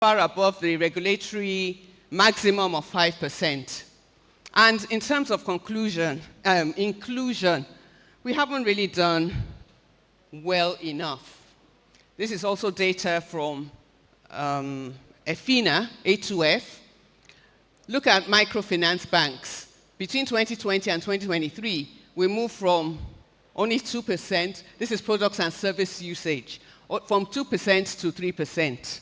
far above the regulatory maximum of 5%. And in terms of inclusion, we haven't really done well enough. This is also data from EFINA, A2F. Look at microfinance banks. Between 2020 and 2023, we moved from only 2%, this is products and service usage, from 2% to 3%.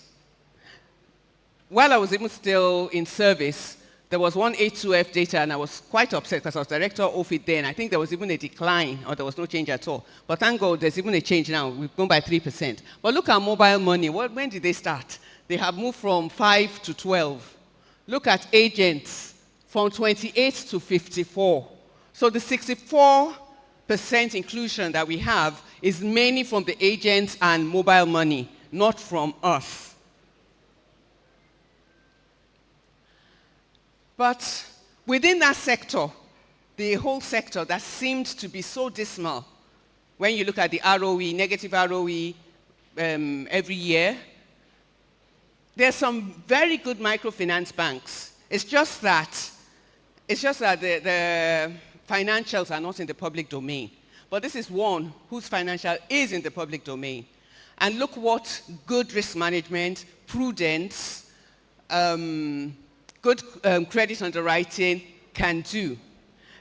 While I was even still in service, there was one A2F data, and I was quite upset because I was director of OFID then. I think there was even a decline, or there was no change at all. But thank God, there's even a change now. We've gone by 3%. But look at mobile money. When did they start? They have moved from 5 to 12. Look at agents, from 28 to 54. So the 64% inclusion that we have is mainly from the agents and mobile money, not from us. But within that sector, the whole sector that seemed to be so dismal, when you look at the ROE, negative ROE every year, there's some very good microfinance banks. It's just that the financials are not in the public domain. But this is one whose financial is in the public domain. And look what good risk management, prudence, good credit underwriting can do.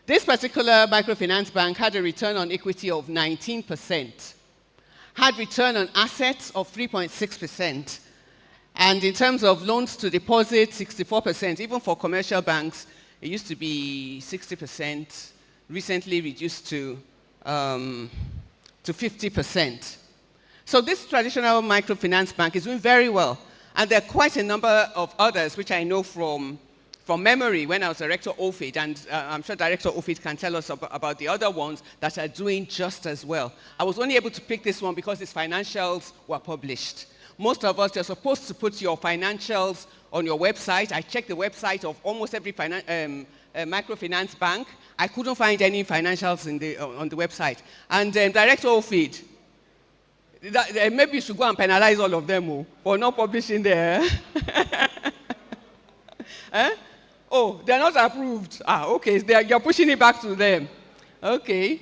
This particular microfinance bank had a return on equity of 19%, had return on assets of 3.6%, and in terms of loans to deposit, 64%. Even for commercial banks, it used to be 60%, recently reduced to 50%. So this traditional microfinance bank is doing very well. And there are quite a number of others which I know from memory when I was Director of OFID, and I'm sure Director of OFID can tell us about the other ones that are doing just as well. I was only able to pick this one because its financials were published. Most of us, you're supposed to put your financials on your website. I checked the website of almost every microfinance bank. I couldn't find any financials on the website. And Director of OFID, maybe you should go and penalize all of them for not publishing there. Eh? Oh, they're not approved. Okay, you're pushing it back to them. Okay.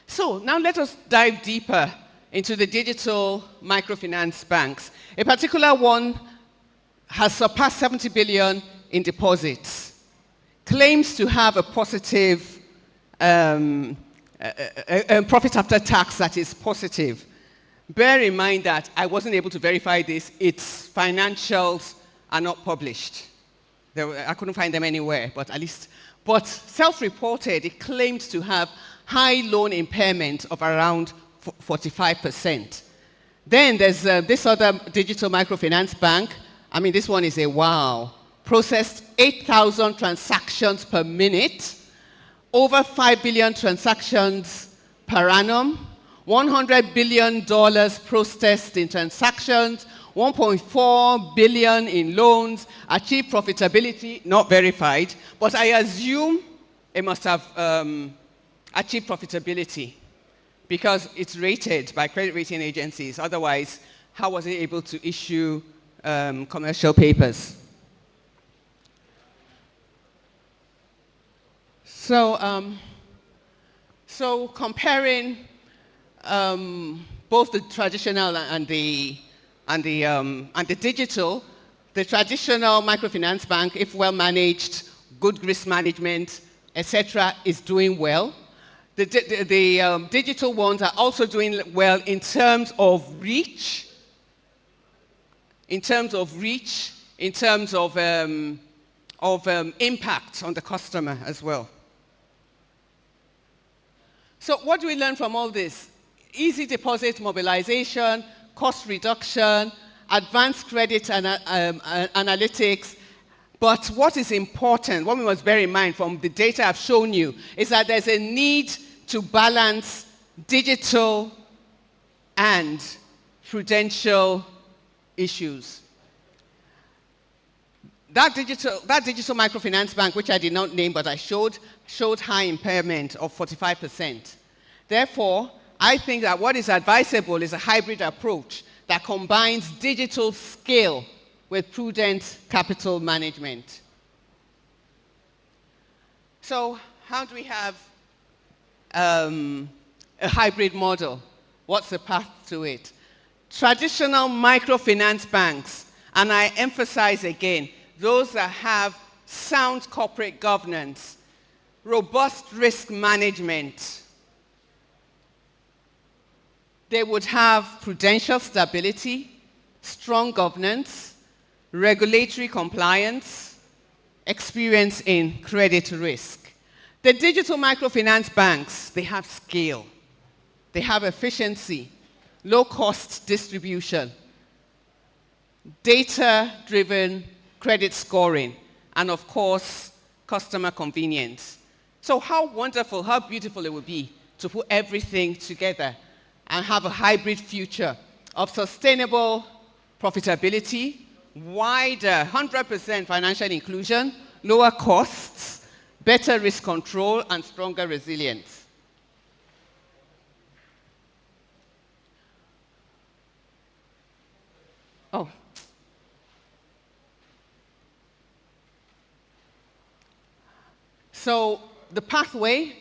So now let us dive deeper into the digital microfinance banks. A particular one has surpassed 70 billion in deposits, claims to have a positive profit after tax that is positive. Bear in mind that I wasn't able to verify this. Its financials are not published. I couldn't find them anywhere, but self-reported, it claimed to have high loan impairment of around 45%. Then there's this other digital microfinance bank. I mean, this one is a wow. Processed 8,000 transactions per minute, over 5 billion transactions per annum, $100 billion processed in transactions, 1.4 billion in loans, achieved profitability, not verified, but I assume it must have achieved profitability because it's rated by credit rating agencies. Otherwise, how was it able to issue commercial papers? So comparing both the traditional and the digital, the traditional microfinance bank, if well managed, good risk management, etc., is doing well. The digital ones are also doing well in terms of reach, impact on the customer as well. So what do we learn from all this? Easy deposit mobilization, cost reduction, advanced credit analytics. But what is important, what we must bear in mind from the data I've shown you, is that there's a need to balance digital and prudential issues. That digital microfinance bank, which I did not name but I showed high impairment of 45%. Therefore, I think that what is advisable is a hybrid approach. that combines digital scale with prudent capital management. So how do we have a hybrid model? What's the path to it? Traditional microfinance banks, and I emphasize again, those that have sound corporate governance, robust risk management, they would have prudential stability, strong governance, regulatory compliance, experience in credit risk. The digital microfinance banks, they have scale, they have efficiency, low-cost distribution, data-driven credit scoring, and of course, customer convenience. So how wonderful, how beautiful it would be to put everything together and have a hybrid future of sustainable profitability, wider 100% financial inclusion, lower costs, better risk control, and stronger resilience. Oh. So the pathway,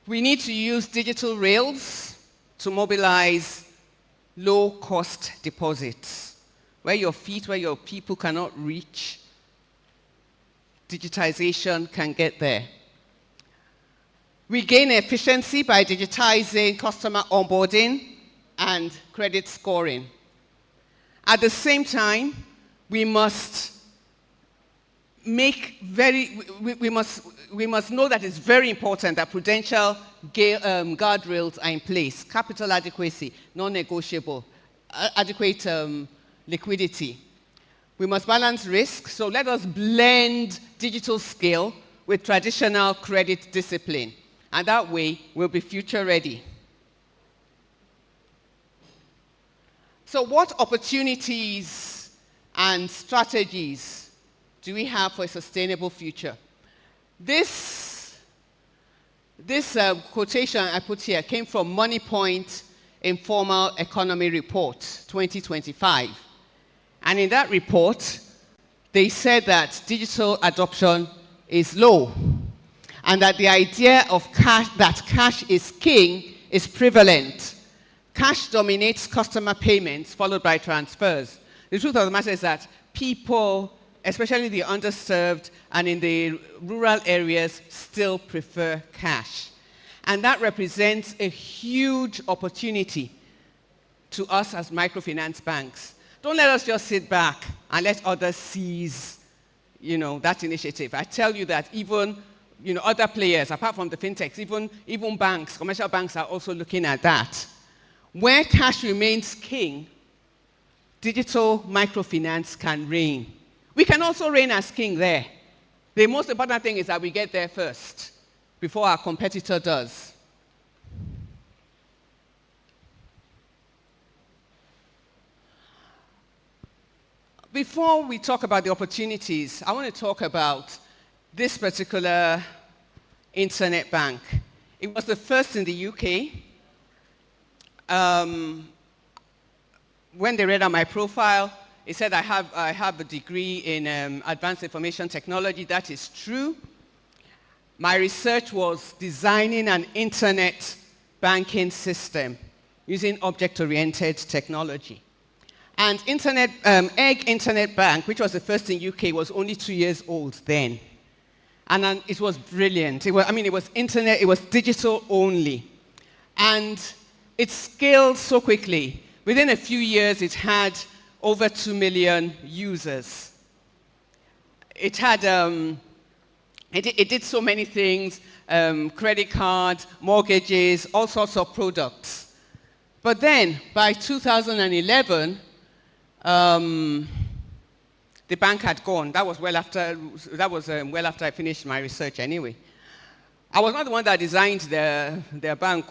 we need to use digital rails to mobilize low-cost deposits. Where your feet, where your people cannot reach, digitization can get there. We gain efficiency by digitizing customer onboarding and credit scoring. At the same time, we must we must know that it's very important that prudential guardrails are in place. Capital adequacy, non-negotiable, adequate liquidity. We must balance risk, so let us blend digital scale with traditional credit discipline. And that way, we'll be future ready. So what opportunities and strategies do we have for a sustainable future? This quotation I put here came from MoneyPoint Informal Economy Report 2025. And in that report, they said that digital adoption is low, and that the idea of cash is king is prevalent. Cash dominates customer payments, followed by transfers. The truth of the matter is that people, especially the underserved and in the rural areas, still prefer cash. And that represents a huge opportunity to us as microfinance banks. Don't let us just sit back and let others seize, that initiative. I tell you that even, other players, apart from the fintechs, even banks, commercial banks are also looking at that. Where cash remains king, digital microfinance can reign. We can also reign as king there. The most important thing is that we get there first, before our competitor does. Before we talk about the opportunities, I want to talk about this particular internet bank. It was the first in the UK. When they read out my profile, it said I have a degree in advanced information technology. That is true. My research was designing an internet banking system using object-oriented technology. And Egg Internet Bank, which was the first in UK, was only 2 years old then. And it was brilliant. It was internet, it was digital only. And it scaled so quickly. Within a few years, it had over 2 million users. It had, it did so many things, credit cards, mortgages, all sorts of products. But then, by 2011, the bank had gone. That was well after I finished my research anyway. I was not the one that designed their bank.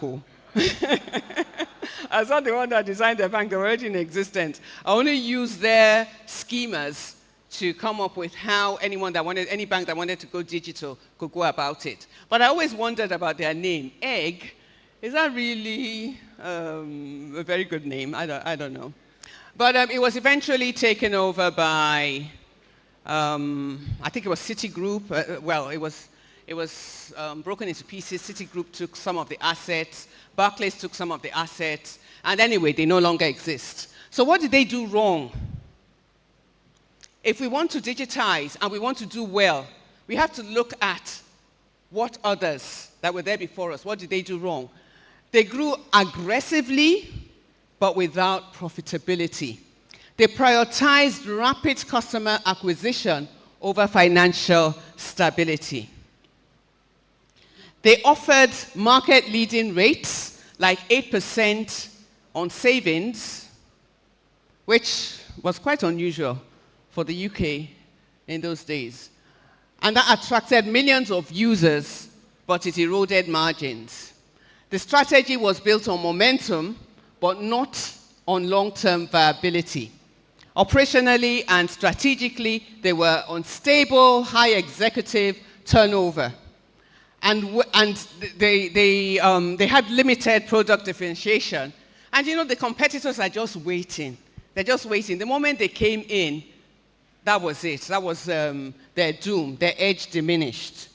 I was not the one that designed their bank. They were already in existence. I only used their schemas to come up with how any bank that wanted to go digital could go about it. But I always wondered about their name. Egg, is that really a very good name? I don't know. But it was eventually taken over by, I think it was Citigroup. It was broken into pieces. Citigroup took some of the assets. Barclays took some of the assets. And anyway, they no longer exist. So what did they do wrong? If we want to digitize and we want to do well, we have to look at what others that were there before us, what did they do wrong? They grew aggressively, but without profitability. They prioritized rapid customer acquisition over financial stability. They offered market-leading rates, like 8% on savings, which was quite unusual for the UK in those days. And that attracted millions of users, but it eroded margins. The strategy was built on momentum, but not on long-term viability. Operationally and strategically, they were unstable, high executive turnover. And they had limited product differentiation. And the competitors are just waiting. They're just waiting. The moment they came in, that was it. That was their doom. Their edge diminished.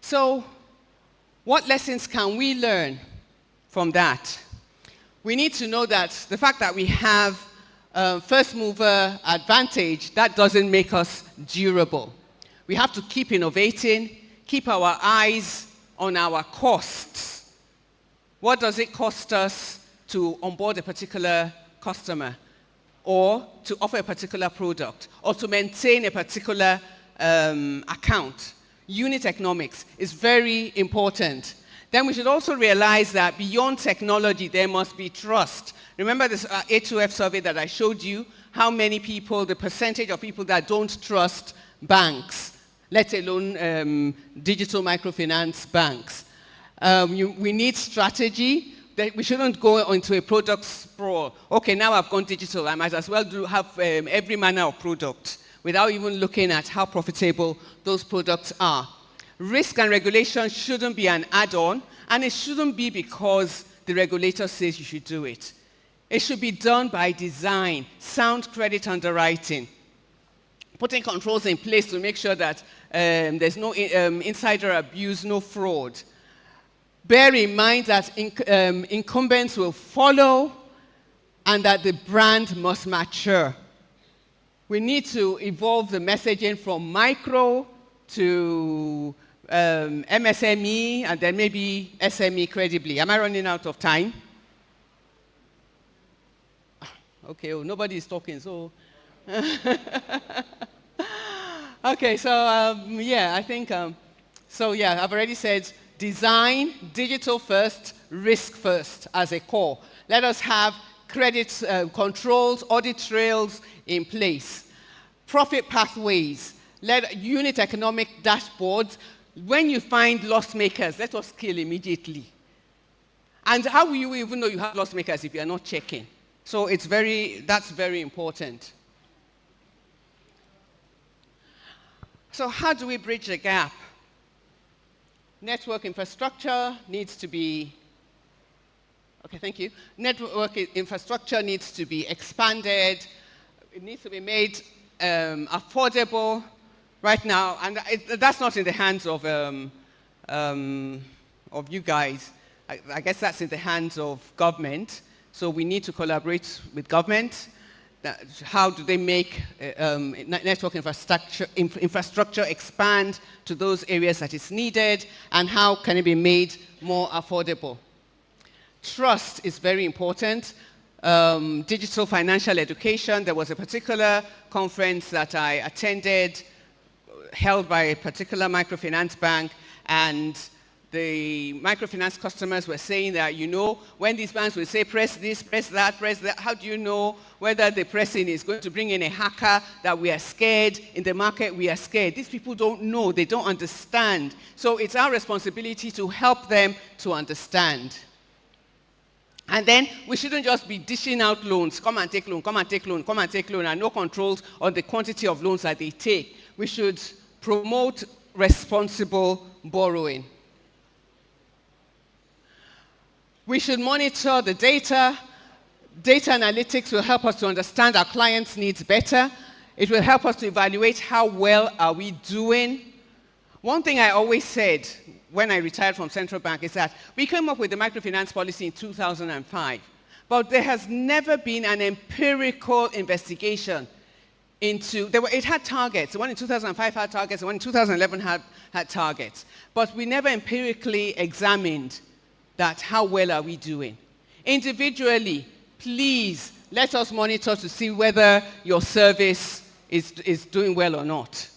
So, what lessons can we learn from that? We need to know that the fact that we have first mover advantage, that doesn't make us durable. We have to keep innovating, keep our eyes on our costs. What does it cost us to onboard a particular customer, or to offer a particular product, or to maintain a particular account? Unit economics is very important. Then we should also realize that beyond technology, there must be trust. Remember this A2F survey that I showed you? How many people, the percentage of people that don't trust banks, let alone digital microfinance banks. We need strategy. We shouldn't go into a product sprawl. Okay, now I've gone digital. I might as well have every manner of product without even looking at how profitable those products are. Risk and regulation shouldn't be an add-on, and it shouldn't be because the regulator says you should do it. It should be done by design, sound credit underwriting, putting controls in place to make sure that there's no insider abuse, no fraud. Bear in mind that incumbents will follow and that the brand must mature. We need to evolve the messaging from micro to MSME and then maybe SME credibly. Am I running out of time? Okay, well, nobody is talking, so. Okay, so I think, I've already said design, digital first, risk first as a core. Let us have credit controls, audit trails in place. Profit pathways, unit economic dashboards. When you find loss makers, let us kill immediately. And how will you even know you have loss makers if you are not checking? So that's very important. So how do we bridge the gap? Network infrastructure needs to be, okay, thank you. Network infrastructure needs to be expanded. It needs to be made affordable right now. And that's not in the hands of you guys. I guess that's in the hands of government. So we need to collaborate with government. How do they make network infrastructure expand to those areas that is needed, and how can it be made more affordable? Trust is very important. Digital financial education. There was a particular conference that I attended held by a particular microfinance bank, and the microfinance customers were saying that, when these banks will say, press this, press that, how do you know whether the pressing is going to bring in a hacker, that we are scared, in the market we are scared? These people don't know, they don't understand. So it's our responsibility to help them to understand. And then we shouldn't just be dishing out loans, come and take loan, come and take loan, come and take loan, and no controls on the quantity of loans that they take. We should promote responsible borrowing. We should monitor the data. Data analytics will help us to understand our clients' needs better. It will help us to evaluate how well are we doing. One thing I always said when I retired from Central Bank is that we came up with the microfinance policy in 2005, but there has never been an empirical investigation into, it had targets. The one in 2005 had targets, the one in 2011 had targets. But we never empirically examined that, how well are we doing. Individually, please let us monitor to see whether your service is doing well or not.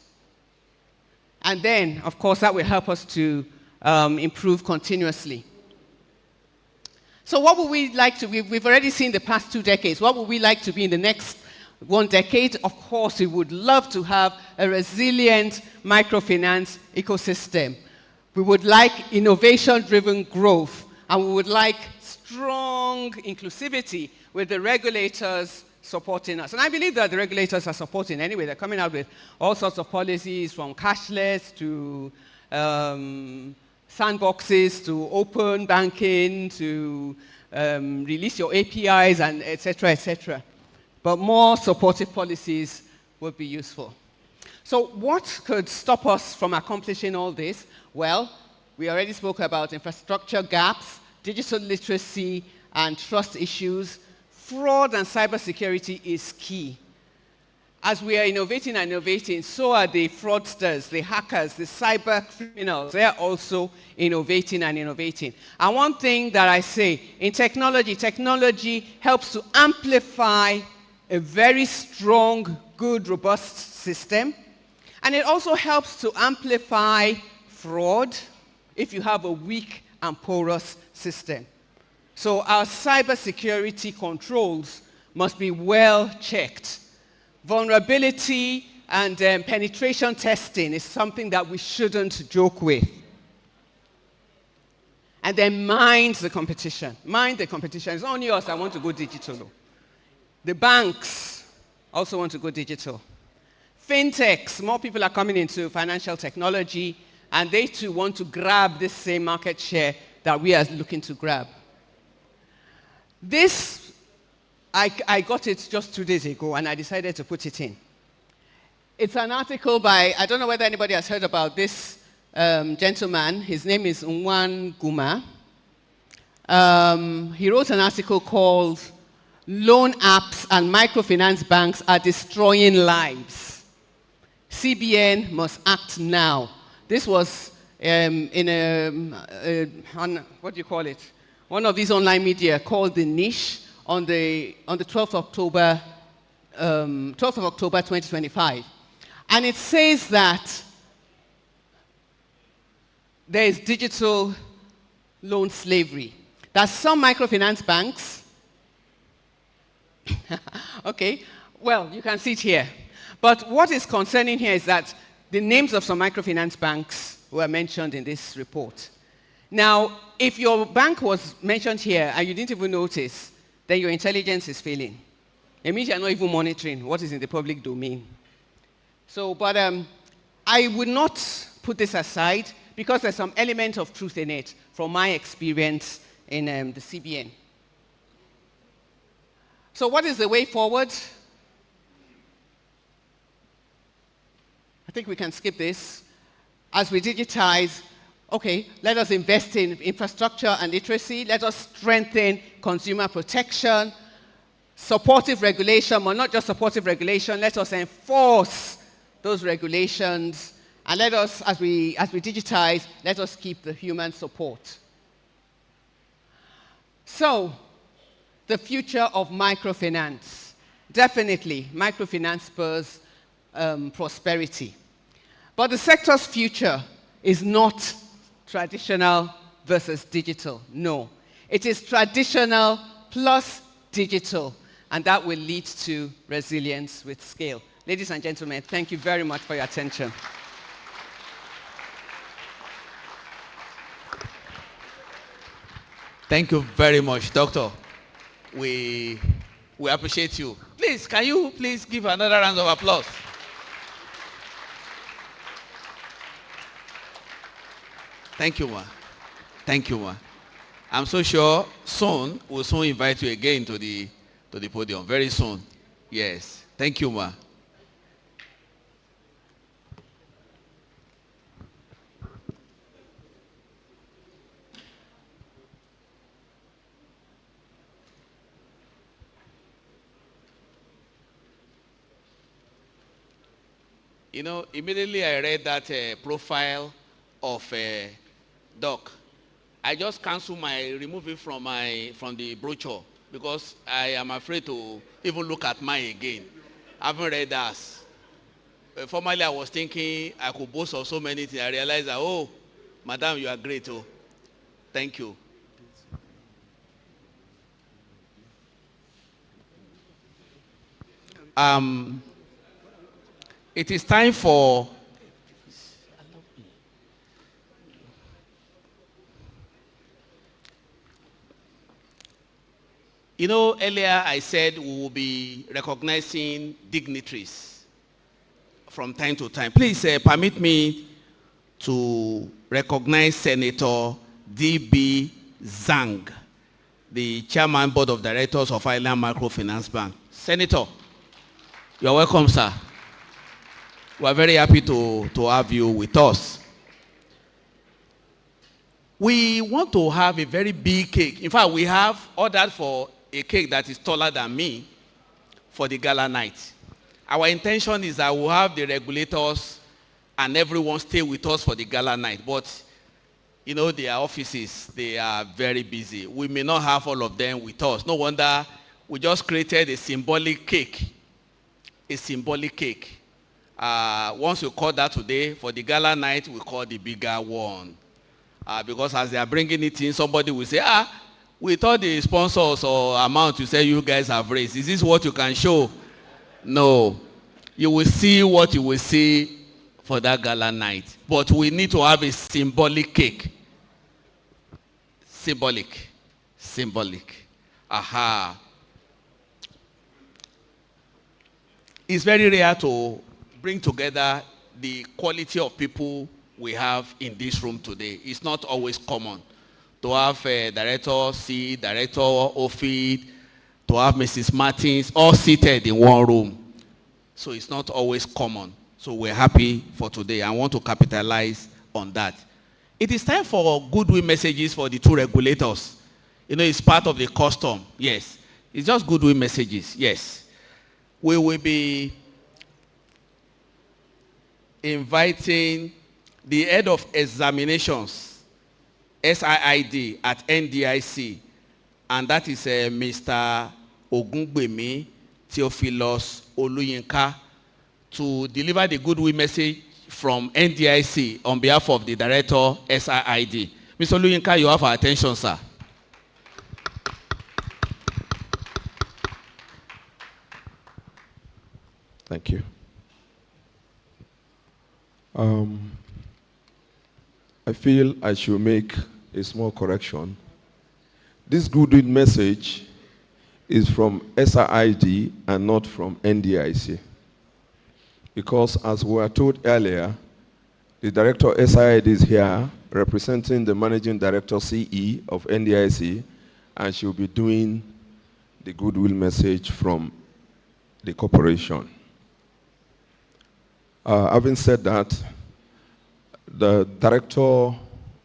And then, of course, that will help us to improve continuously. So what would we like to, we've already seen the past 2 decades. What would we like to be in the next 1 decade? Of course, we would love to have a resilient microfinance ecosystem. We would like innovation-driven growth, and we would like strong inclusivity with the regulators supporting us. And I believe that the regulators are supporting anyway. They're coming out with all sorts of policies, from cashless to sandboxes to open banking to release your APIs and et cetera, But more supportive policies would be useful. So what could stop us from accomplishing all this? Well, we already spoke about infrastructure gaps, digital literacy, and trust issues. Fraud and cybersecurity is key. As we are innovating, so are the fraudsters, the hackers, the cyber criminals. They are also innovating. And one thing that I say, in technology helps to amplify a very strong, good, robust system. And it also helps to amplify fraud if you have a weak and porous system. So our cybersecurity controls must be well checked. Vulnerability and penetration testing is something that we shouldn't joke with. And then mind the competition. Mind the competition. It's not only us that want to go digital. The banks also want to go digital. Fintechs, more people are coming into financial technology, and they too want to grab this same market share that we are looking to grab. This, I got it just 2 days ago, and I decided to put it in. It's an article by, I don't know whether anybody has heard about this gentleman. His name is Nwan Guma. He wrote an article called "Loan Apps and Microfinance Banks Are Destroying Lives. CBN Must Act Now." This was in what do you call it? One of these online media called The Niche on the 12th of October 2025. And it says that there is digital loan slavery. That some microfinance banks, okay, well, you can see it here. But what is concerning here is that the names of some microfinance banks were mentioned in this report. Now, if your bank was mentioned here and you didn't even notice, then your intelligence is failing. It means you're not even monitoring what is in the public domain. So, but I would not put this aside because there's some element of truth in it from my experience in the CBN. So what is the way forward? I think we can skip this. As we digitize, okay, let us invest in infrastructure and literacy. Let us strengthen consumer protection, supportive regulation, but not just supportive regulation. Let us enforce those regulations. And let us, as we digitize, let us keep the human support. So, the future of microfinance. Definitely, microfinance spurs prosperity. But the sector's future is not traditional versus digital. No. It is traditional plus digital, and that will lead to resilience with scale. Ladies and gentlemen, thank you very much for your attention. Thank you very much, Doctor. We appreciate you. Please, can you please give another round of applause? Thank you, ma. Thank you, ma. I'm so sure we'll soon invite you again to the to the podium very soon. Yes. Thank you, ma. You know, immediately I read that profile of Doc. I just remove it from the brochure because I am afraid to even look at mine again. I haven't read that. Formerly I was thinking I could boast of so many things. I realized that, oh, madam, you are great. Oh, thank you. It is time for earlier I said we will be recognizing dignitaries from time to time. Please permit me to recognize Senator D.B. Zhang, the Chairman Board of Directors of Island Microfinance Bank. Senator, you are welcome, sir. We are very happy to have you with us. We want to have a very big cake. In fact, we have ordered for a cake that is taller than me for the gala night. Our intention is that we'll have the regulators and everyone stay with us for the gala night. But, their offices, they are very busy. We may not have all of them with us. No wonder we just created a symbolic cake. A symbolic cake. Once we call that today, for the gala night, we call the bigger one. Because as they are bringing it in, somebody will say, we thought the sponsors or amount you say you guys have raised. Is this what you can show? No. You will see what you will see for that gala night. But we need to have a symbolic cake. Symbolic. Symbolic. Aha. It's very rare to bring together the quality of people we have in this room today. It's not always common to have Director C, Director Ofid, to have Mrs. Martins all seated in one room. So it's not always common. So we're happy for today. I want to capitalize on that. It is time for goodwill messages for the two regulators. It's part of the custom. Yes. It's just goodwill messages. Yes. We will be inviting the head of examinations, SIID at NDIC, and that is Mr. Ogungbemi Theophilus Oluyinka, to deliver the goodwill message from NDIC on behalf of the director, SIID. Mr. Oluyinka, you have our attention, sir. Thank you. I feel I should make a small correction. This goodwill message is from SIID and not from NDIC. Because as we were told earlier, the director SIID is here representing the managing director CE of NDIC, and she'll be doing the goodwill message from the corporation. Having said that, the director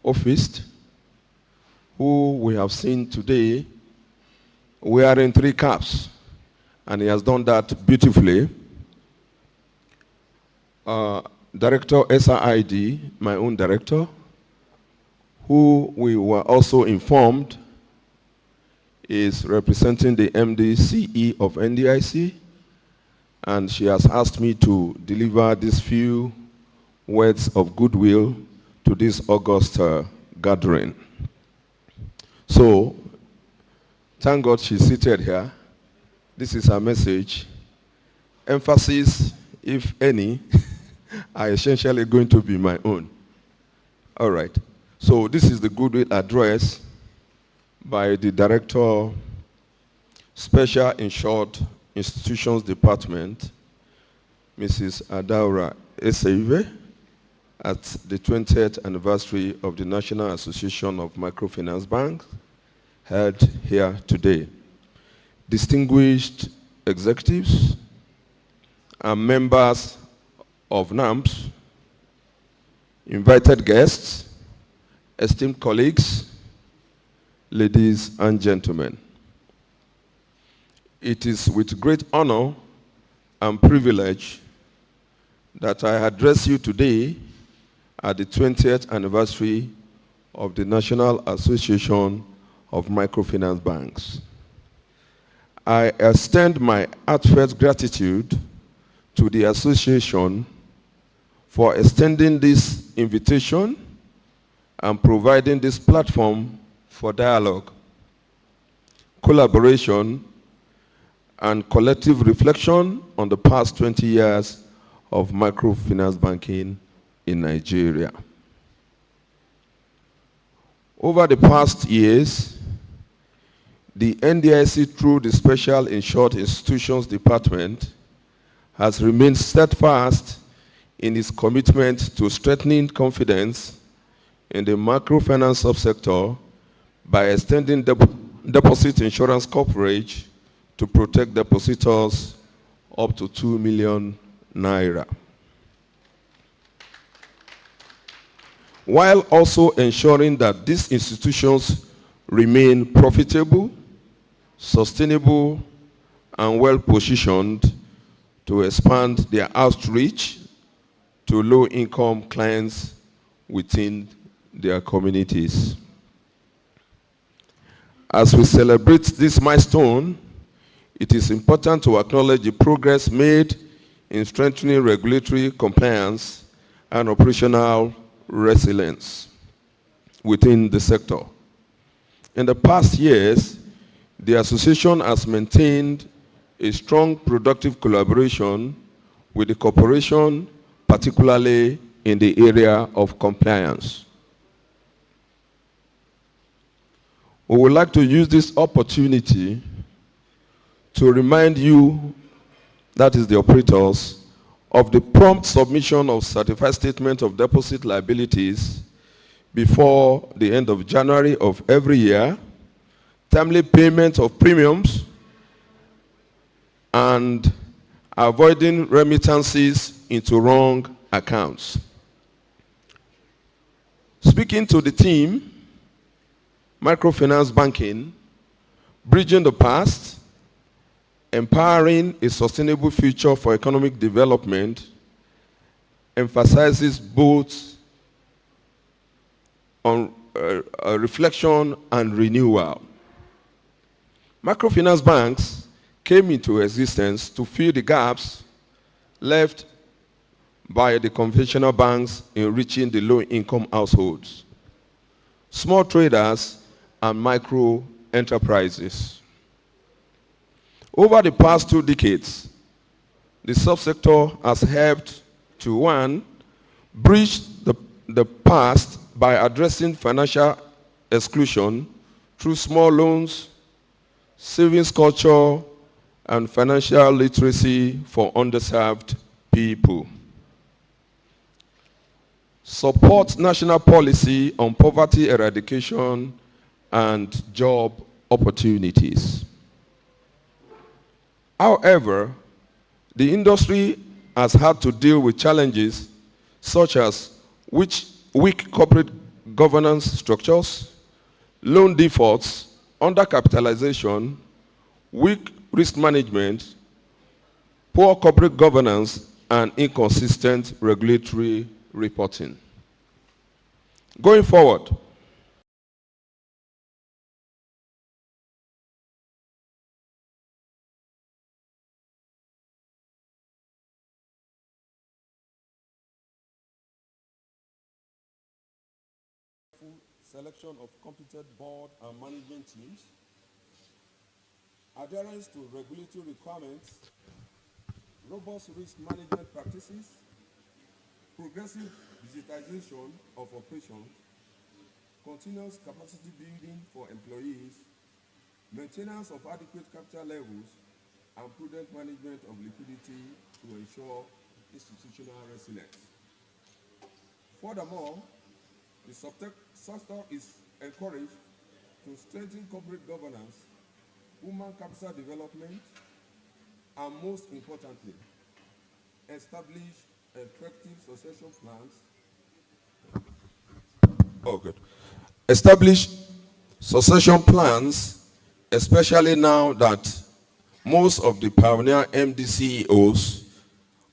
office, who we have seen today, wearing 3 caps, and he has done that beautifully. Director SIID, my own director, who we were also informed is representing the MD-CE of NDIC, and she has asked me to deliver these few words of goodwill to this August gathering. So, thank God she's seated here. This is her message. Emphasis, if any, are essentially going to be my own. All right. So this is the goodwill address by the Director, Special Insured Institutions Department, Mrs. Adaura Eseive, at the 20th anniversary of the National Association of Microfinance Banks, held here today. distinguished executives and members of NAMPS, invited guests, esteemed colleagues, ladies and gentlemen. It is with great honor and privilege that I address you today at the 20th anniversary of the National Association of Microfinance Banks. I extend my heartfelt gratitude to the association for extending this invitation and providing this platform for dialogue, collaboration, and collective reflection on the past 20 years of microfinance banking in Nigeria. Over the past years, the NDIC, through the Special Insured Institutions Department, has remained steadfast in its commitment to strengthening confidence in the microfinance subsector by extending deposit insurance coverage to protect depositors up to 2 million naira, while also ensuring that these institutions remain profitable, sustainable, and well-positioned to expand their outreach to low-income clients within their communities. As we celebrate this milestone, it is important to acknowledge the progress made in strengthening regulatory compliance and operational resilience within the sector. In the past years, the association has maintained a strong productive collaboration with the corporation, particularly in the area of compliance. We would like to use this opportunity to remind you, that is the operators, of the prompt submission of certified statement of deposit liabilities before the end of January of every year, timely payment of premiums, and avoiding remittances into wrong accounts. Speaking to the team, microfinance banking, bridging the past, empowering a sustainable future for economic development, emphasizes both on reflection and renewal. Microfinance banks came into existence to fill the gaps left by the conventional banks in reaching the low-income households, small traders, and micro enterprises. Over the past 2 decades, the subsector has helped to, one, bridge the past by addressing financial exclusion through small loans, savings culture, and financial literacy for underserved people. Support national policy on poverty eradication and job opportunities. However, the industry has had to deal with challenges such as weak corporate governance structures, loan defaults, undercapitalization, weak risk management, poor corporate governance, and inconsistent regulatory reporting. Going forward, selection of competent board and management teams, adherence to regulatory requirements, robust risk management practices, progressive digitization of operations, continuous capacity building for employees, maintenance of adequate capital levels, and prudent management of liquidity to ensure institutional resilience. Furthermore, the sector is encouraged to strengthen corporate governance human capital development, and most importantly, establish effective succession plans. Oh, good. Establish succession plans, especially now that most of the pioneer MD CEOs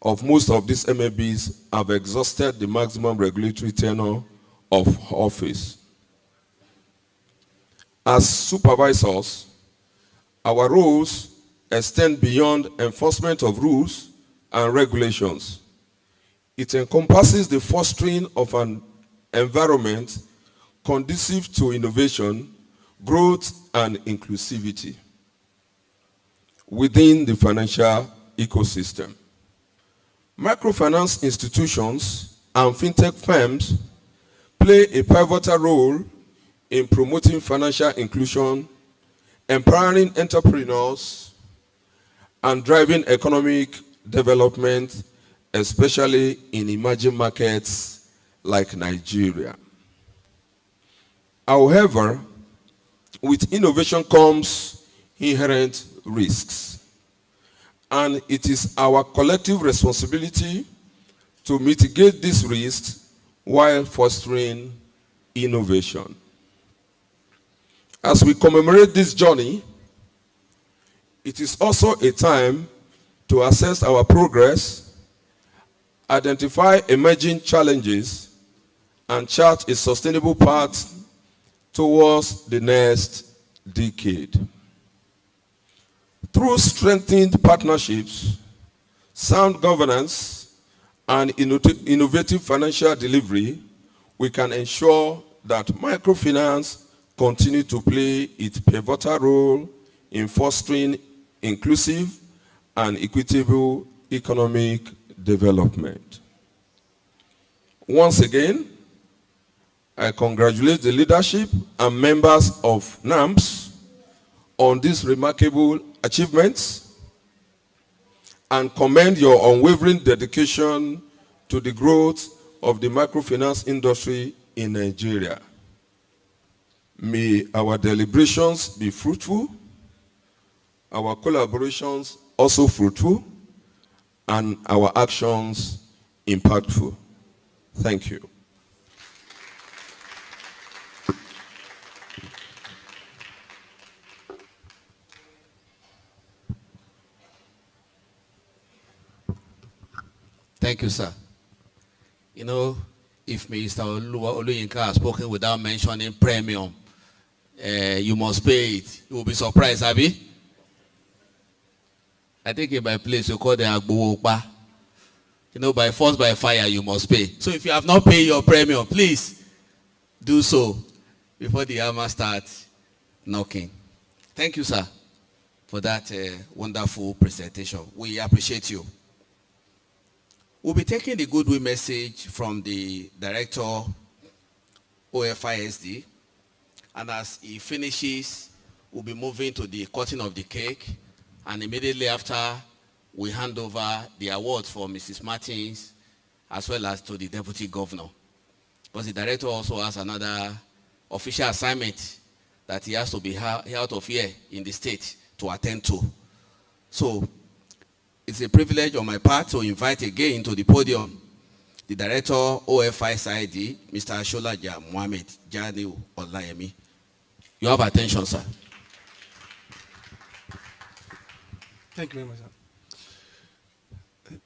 of most of these MABs have exhausted the maximum regulatory tenure of office. As supervisors, our roles extend beyond enforcement of rules and regulations. It encompasses the fostering of an environment conducive to innovation, growth, and inclusivity within the financial ecosystem. Microfinance institutions and fintech firms play a pivotal role in promoting financial inclusion, empowering entrepreneurs, and driving economic development, especially in emerging markets like Nigeria. However, with innovation comes inherent risks, and it is our collective responsibility to mitigate these risks while fostering innovation. As we commemorate this journey, it is also a time to assess our progress, identify emerging challenges, and chart a sustainable path towards the next decade. Through strengthened partnerships, sound governance, and innovative financial delivery, we can ensure that microfinance continue to play its pivotal role in fostering inclusive and equitable economic development. Once again, I congratulate the leadership and members of NAMS on these remarkable achievements and commend your unwavering dedication to the growth of the microfinance industry in Nigeria. May our deliberations be fruitful, our collaborations also fruitful, and our actions impactful. Thank you. Thank you, sir. You know, if Mr. Oluyinka has spoken without mentioning premium, you must pay it. You will be surprised, Abi. I think in my place you call them Agbowopa. You know, by force, by fire, you must pay. So if you have not paid your premium, please do so before the hammer starts knocking. Thank you, sir, for that wonderful presentation. We appreciate you. We'll be taking the goodwill message from the director, OFISD, and as he finishes, we'll be moving to the cutting of the cake, and immediately after, we hand over the awards for Mrs. Martins, as well as to the deputy governor. Because the director also has another official assignment that he has to be out of here in the state to attend to. So, it's a privilege on my part to invite again to the podium the director, OFISID, Mr. Asholaja Mohammed Jani Olayemi. You have attention, sir. Thank you very much, sir.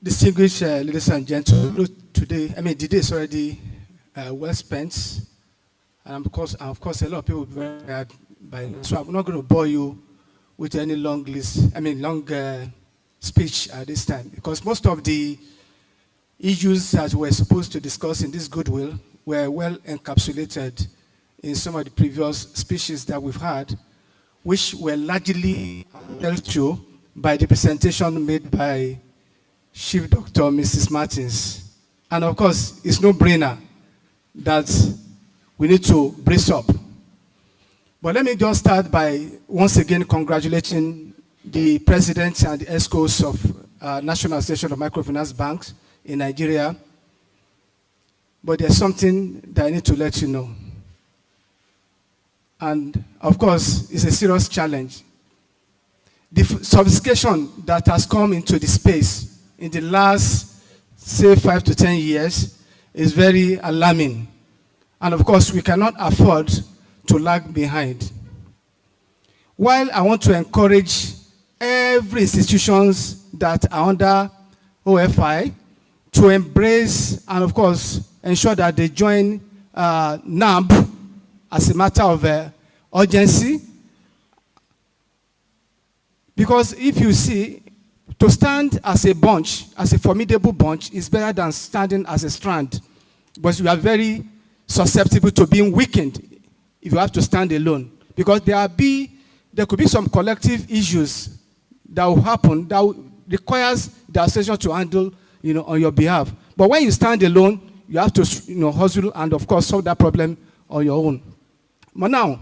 Distinguished ladies and gentlemen, today, the day is already well spent, and of course, a lot of people will be very tired by now. So I'm not going to bore you with any long speech at this time, because most of the issues that we're supposed to discuss in this goodwill were well encapsulated in some of the previous speeches that we've had, which were largely dealt to by the presentation made by Chief Dr. Mrs. Martins. And of course, it's no brainer that we need to brace up. But let me just start by once again congratulating the president and the ESCOs of National Association of Microfinance Banks in Nigeria. But there's something that I need to let you know. And of course, it's a serious challenge. the sophistication that has come into the space in the last, say, 5 to 10 years is very alarming. And of course, we cannot afford to lag behind. While I want to encourage every institutions that are under OFI to embrace and of course ensure that they join NAB as a matter of urgency. Because if you see, to stand as a bunch, as a formidable bunch, is better than standing as a strand. Because you are very susceptible to being weakened if you have to stand alone. Because there could be some collective issues that will happen that requires the association to handle, on your behalf. But when you stand alone, you have to, hustle and of course solve that problem on your own. But now,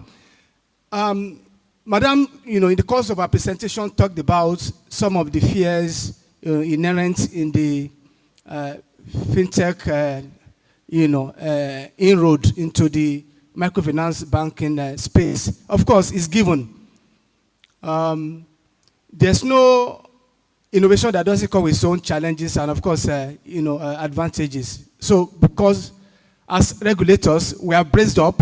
Madam, in the course of our presentation, talked about some of the fears inherent in the fintech, inroad into the microfinance banking space. Of course, it's given. There's no innovation that doesn't come with its own challenges and, of course, advantages. So, because as regulators, we are braced up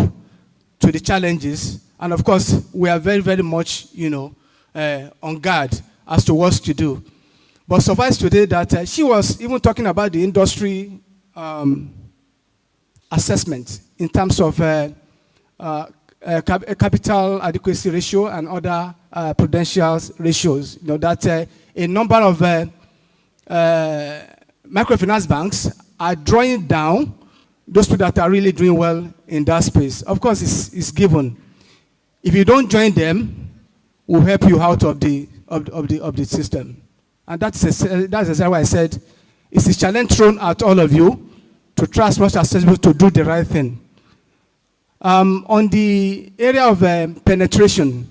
to the challenges, and of course, we are very, very much, on guard as to what to do. But suffice today that she was even talking about the industry assessment in terms of capital adequacy ratio and other prudential ratios. That a number of microfinance banks are drawing down those people that are really doing well in that space. Of course, it's given. If you don't join them, we'll help you out of the system. And that's exactly why I said it's a challenge thrown at all of you to try as much as possible to do the right thing. On the area of penetration,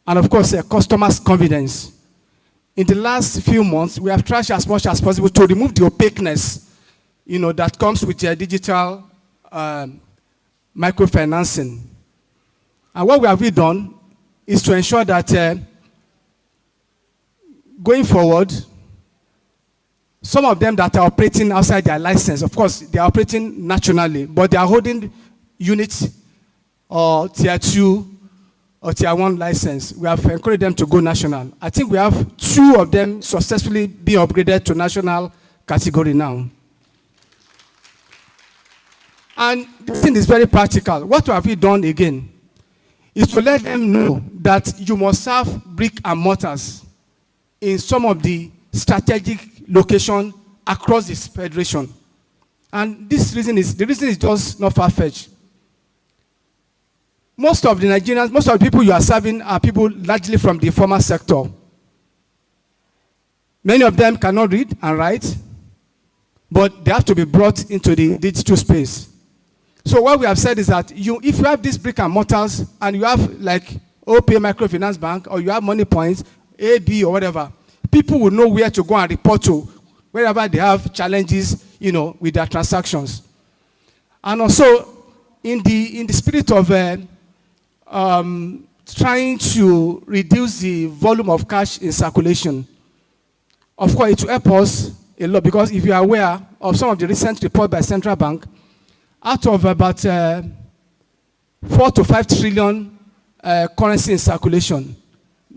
and of course, customers' confidence, in the last few months, we have tried as much as possible to remove the opaqueness, that comes with digital microfinancing. And what we have done is to ensure that going forward, some of them that are operating outside their license, of course, they are operating nationally, but they are holding units or tier 2 or tier 1 license. We have encouraged them to go national. I think we have 2 of them successfully being upgraded to national category now. And this thing is very practical. What have we done again? Is to let them know that you must have brick and mortars in some of the strategic locations across this federation. And the reason is just not far-fetched. Most of the Nigerians, most of the people you are serving are people largely from the informal sector. Many of them cannot read and write, but they have to be brought into the digital space. So what we have said is that if you have these brick and mortars and you have like OPA Microfinance Bank or you have Money Points, AB or whatever, people will know where to go and report to wherever they have challenges, with their transactions. And also, in the spirit of trying to reduce the volume of cash in circulation, of course, it will help us a lot because if you are aware of some of the recent reports by Central Bank, out of about 4 to 5 trillion currency in circulation,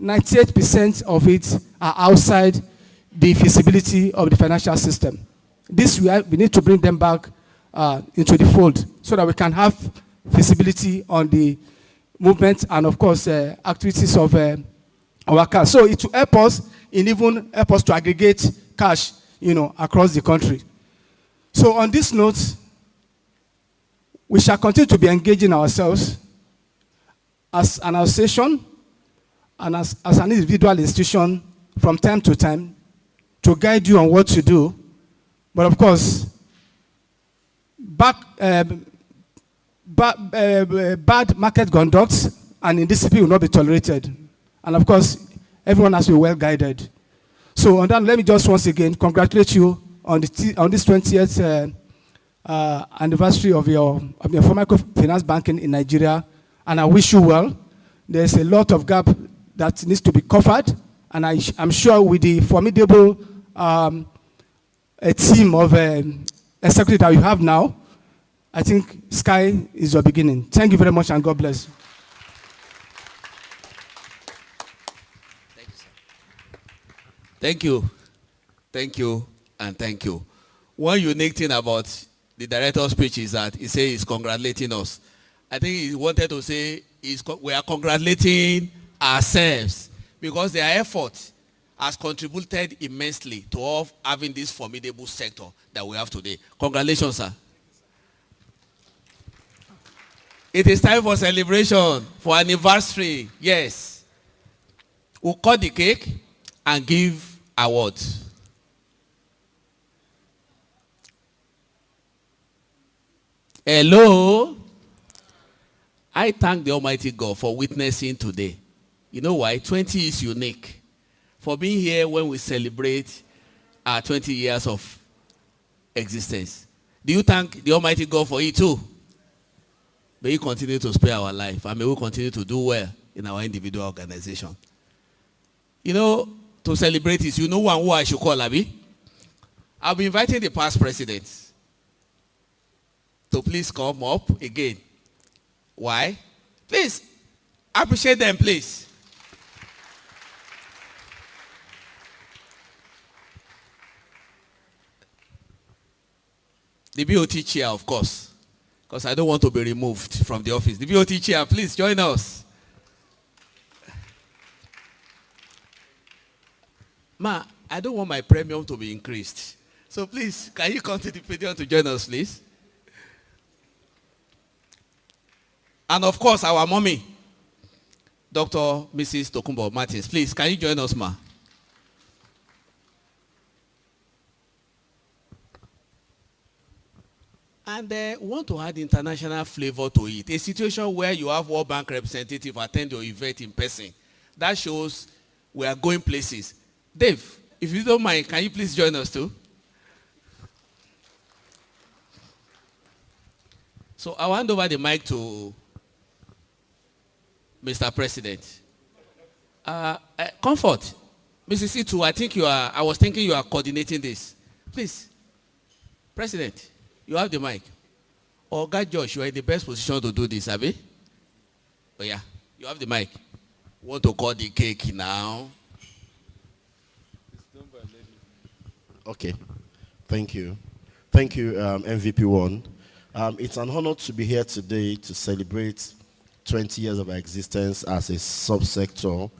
98% of it are outside the feasibility of the financial system. This we need to bring them back into the fold so that we can have feasibility on the movement and, of course, activities of our cash. So it will help us to aggregate cash, across the country. So on this note, we shall continue to be engaging ourselves as an association and as an individual institution from time to time to guide you on what to do. But of course, bad market conduct and indiscipline will not be tolerated. And of course, everyone has to be well guided. So on that, let me just once again congratulate you on this 20th anniversary of your microfinance banking in Nigeria, and I wish you well. There's a lot of gap that needs to be covered. And I'm sure with the formidable a team of executives that you have now, I think sky is your beginning. Thank you very much, and God bless you. Thank you, sir. Thank you. Thank you, and thank you. One unique thing about the director's speech is that he says he's congratulating us. I think he wanted to say we are congratulating ourselves because their effort has contributed immensely to all having this formidable sector that we have today. Congratulations, sir. It is time for celebration, for anniversary. Yes. We'll cut the cake and give awards. Hello. I thank the Almighty God for witnessing today. You know why? 20 is unique. For being here when we celebrate our 20 years of existence. Do you thank the Almighty God for it too? May He continue to spare our life, and may we continue to do well in our individual organization. You know, to celebrate this, you know one who I should call, Abi? I'll be inviting the past presidents to please come up again. Why? Please, appreciate them, please. The BOT chair, of course, because I don't want to be removed from the office. The BOT chair, please join us. Ma, I don't want my premium to be increased. So please, can you come to the podium to join us, please? And of course, our mommy, Dr. Mrs. Tokumbo Martins. Please, can you join us, ma? And want to add international flavor to it. A situation where you have World Bank representative attend your event in person. That shows we are going places. Dave, if you don't mind, can you please join us too? So I'll hand over the mic to Mr. President. Comfort. Mrs. Itu, I was thinking you are coordinating this. Please, President. You have the mic. Oh, God, Josh, you are in the best position to do this, Abi? Oh, yeah. You have the mic. Want to cut the cake now? Okay. Thank you. Thank you, MVP1. It's an honor to be here today to celebrate 20 years of existence as a subsector,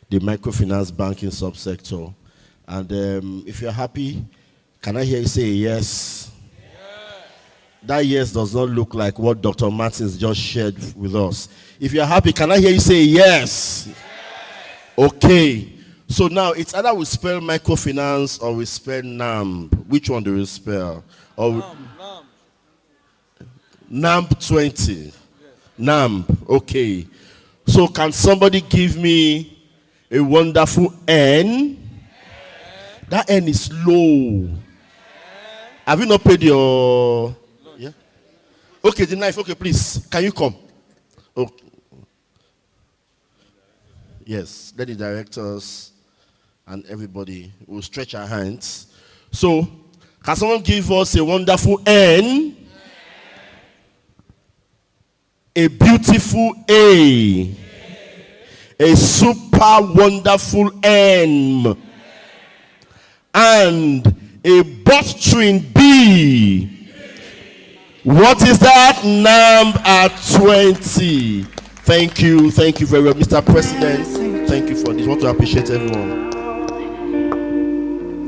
the microfinance banking subsector. And if you're happy, can I hear you say yes? That yes does not look like what Dr. Martins just shared with us. If you're happy, can I hear you say yes? Yes. Okay. So now it's either we spell microfinance or we spell NAMB. Which one do we spell? Or NAMB 20. Yes. NAMB. Okay. So can somebody give me a wonderful N? That N is low. Have you not paid your... Yeah? Okay, the knife. Okay, please. Can you come? Okay. Yes, let the directors and everybody will stretch our hands. So, can someone give us a wonderful N? A beautiful A. A super wonderful M. And a butt-string B. What is that? NAMB at 20. Thank you very much, Mr. President. Thank you for this. I want to appreciate everyone.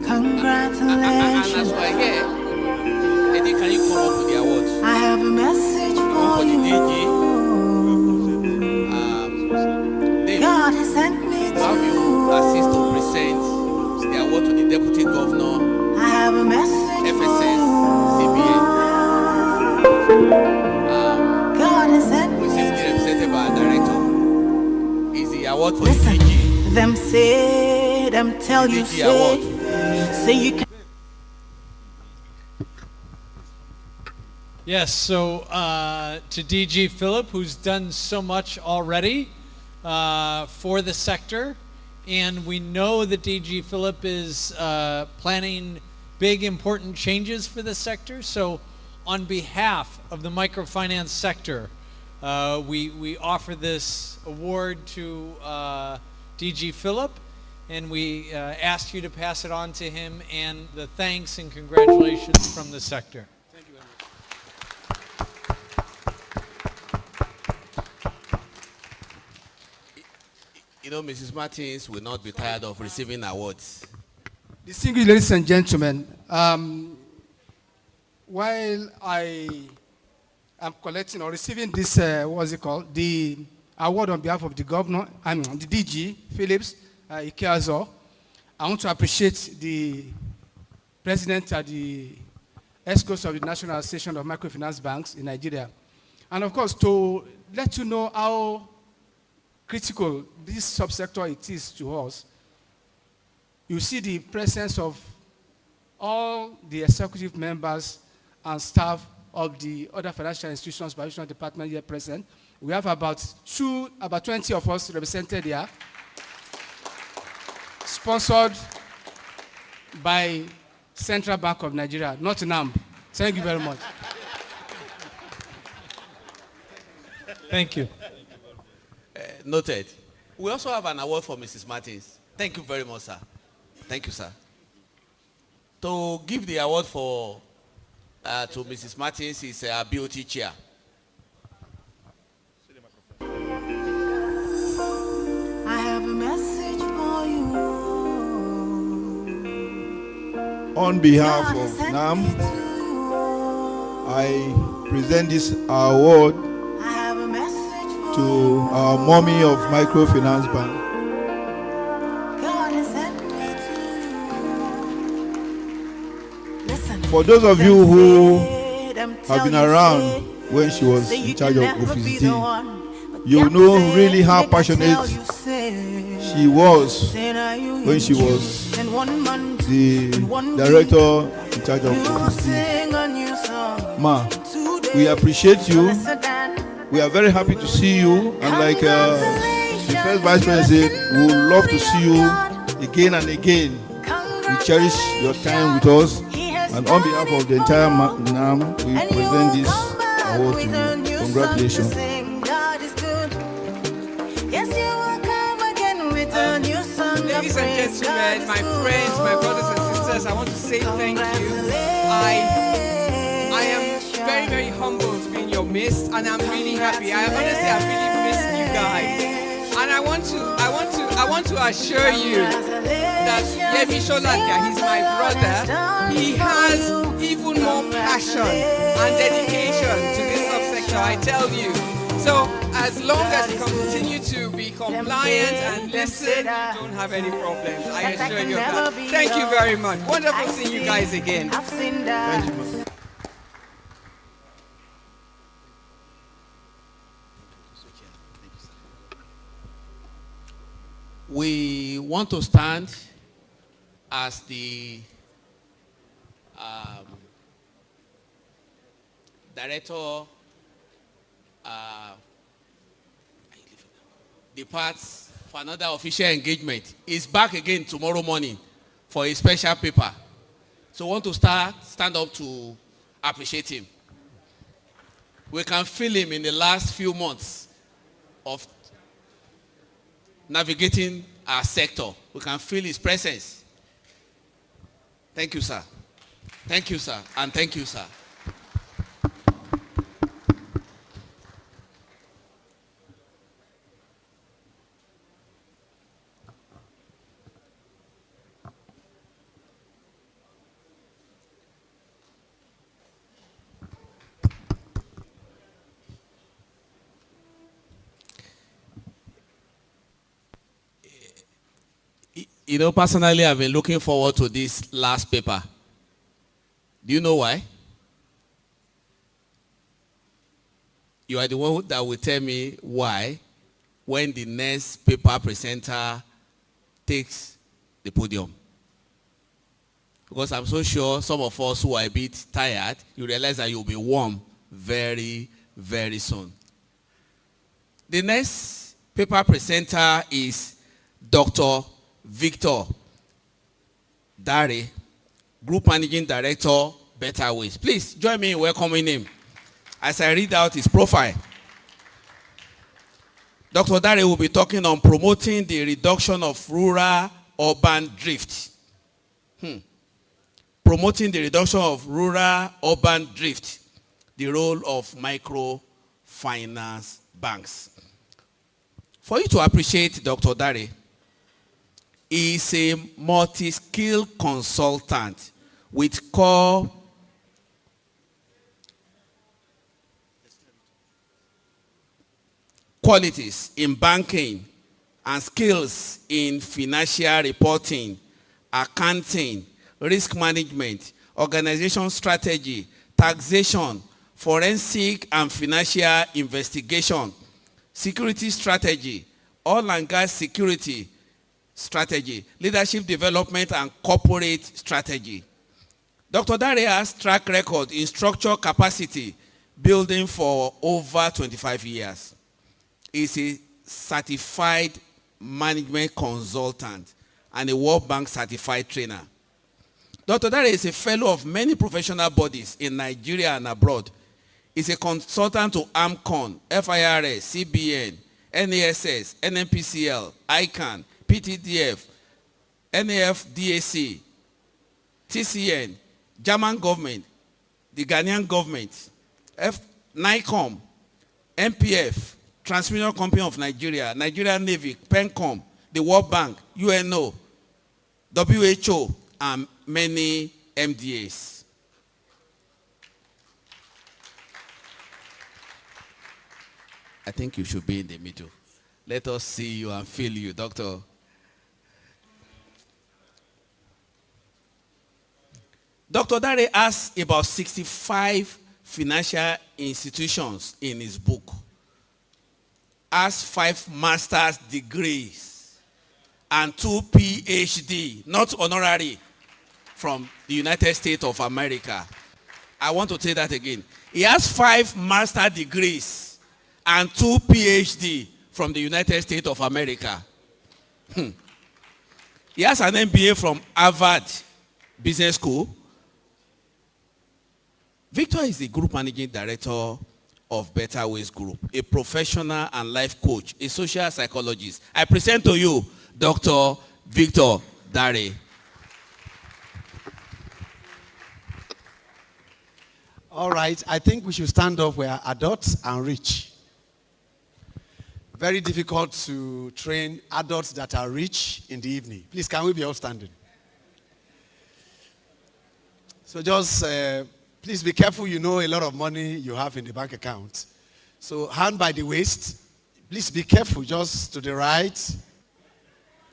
Congratulations. Eddie, can you come up with the awards? I have a message for the you. Dave, God has sent me to how do you assist to present the award to the Deputy Governor? I have a message FSS, CBN. God has sent we seem to be represented by a director. Is the award for Listen, the DG? them say, them tell you DG award. Say you can. Yes, so to DG Philip, who's done so much already, for the sector, and we know that DG Philip is planning big important changes for the sector. So on behalf of the microfinance sector, we offer this award to DG Philip, and we ask you to pass it on to him, and the thanks and congratulations from the sector. Thank you very much. You know, Mrs. Martins will not be tired of receiving awards. Distinguished ladies and gentlemen, while I am collecting or receiving this, what's it called, the award on behalf of the governor, the DG, Phillips, Ikeazo, I want to appreciate the president at the ESCOs of the National Association of Microfinance Banks in Nigeria. And of course, to let you know how critical this subsector it is to us, you see the presence of all the executive members and staff of the other financial institutions, supervision department here present. We have about 20 of us represented here, sponsored by Central Bank of Nigeria, not NAMB. Thank you very much. Thank you. Noted. We also have an award for Mrs. Martins. Thank you very much, sir. Thank you, sir. To give the award for to Mrs. Martins is a BOT chair. I have a message for you. On behalf God of sent NAM, me to you. I present this award I have a message for to you. our mommy of Microfinance Bank. God has sent me to you. Listen. For those of you who have have been around when she was in charge of Office D, you know really how passionate she was when she was the director in charge of Office D. Ma, we appreciate you. We are very happy to see you, and like the first vice president, we would love to see you again and again. We cherish your time with us, and on behalf of the entire NAM, we present this award to you. Congratulations. Ladies and gentlemen, my friends, my brothers and sisters, I want to say thank you. I am very, very humbled to be in your midst, and I'm really happy. I honestly, I really missed you guys. And I want to assure you that Yemi Sholaka, he's my brother. He has even more passion and dedication to this subsector, I tell you. So as long as you continue to be compliant and listen, you don't have any problems. I assure you of that. Thank you very much. Wonderful seeing you guys again. Thank you. We want to stand as the director departs for another official engagement. He's back again tomorrow morning for a special paper. So we want to stand up to appreciate him. We can feel him in the last few months of navigating our sector. We can feel his presence. Thank you, sir. Thank you, sir. And thank you, sir. You know, personally, I've been looking forward to this last paper. Do you know why? You are the one that will tell me why when the next paper presenter takes the podium. Because I'm so sure some of us who are a bit tired, you realize that you'll be warm very, very soon. The next Paper presenter is Dr. Victor Dare, Group Managing Director, Better Ways. Please join me in welcoming him as I read out his profile. Dr. Dare will be talking on promoting the reduction of rural-urban drift. Promoting the reduction of rural-urban drift, the role of microfinance banks. For you to appreciate Dr. Dare, he is a multi-skilled consultant with core qualities in banking and skills in financial reporting, accounting, risk management, organization strategy, taxation, forensic and financial investigation, security strategy, oil and gas security strategy, leadership development and corporate strategy. Dr. Dare has track record in structural capacity building for over 25 years. He is a certified management consultant and a World Bank certified trainer. Dr. Dare is a fellow of many professional bodies in Nigeria and abroad. He is a consultant to AMCON, FIRS, CBN, NASS, NNPCL, ICANN, PTDF, NAFDAC, TCN, German government, the Ghanaian government, NICOM, MPF, Transmission Company of Nigeria, Nigerian Navy, PENCOM, the World Bank, UNO, WHO, and many MDAs. I think you should be in the middle. Let us see you and feel you, Doctor. Dr. Dare has about 65 financial institutions in his book. Has 5 master's degrees and 2 PhD, not honorary, from the United States of America. I want to say that again. He has 5 master's degrees and 2 PhD from the United States of America. He has an MBA from Harvard Business School. Victor is the Group Managing Director of Better Ways Group, a professional and life coach, a social psychologist. I present to you Dr. Victor Dare. All right, I think we should stand up. We are adults and rich. Very difficult to train adults that are rich in the evening. Please, can we be all standing? So just, please be careful. You know a lot of money you have in the bank account. So hand by the waist. Please be careful, just to the right.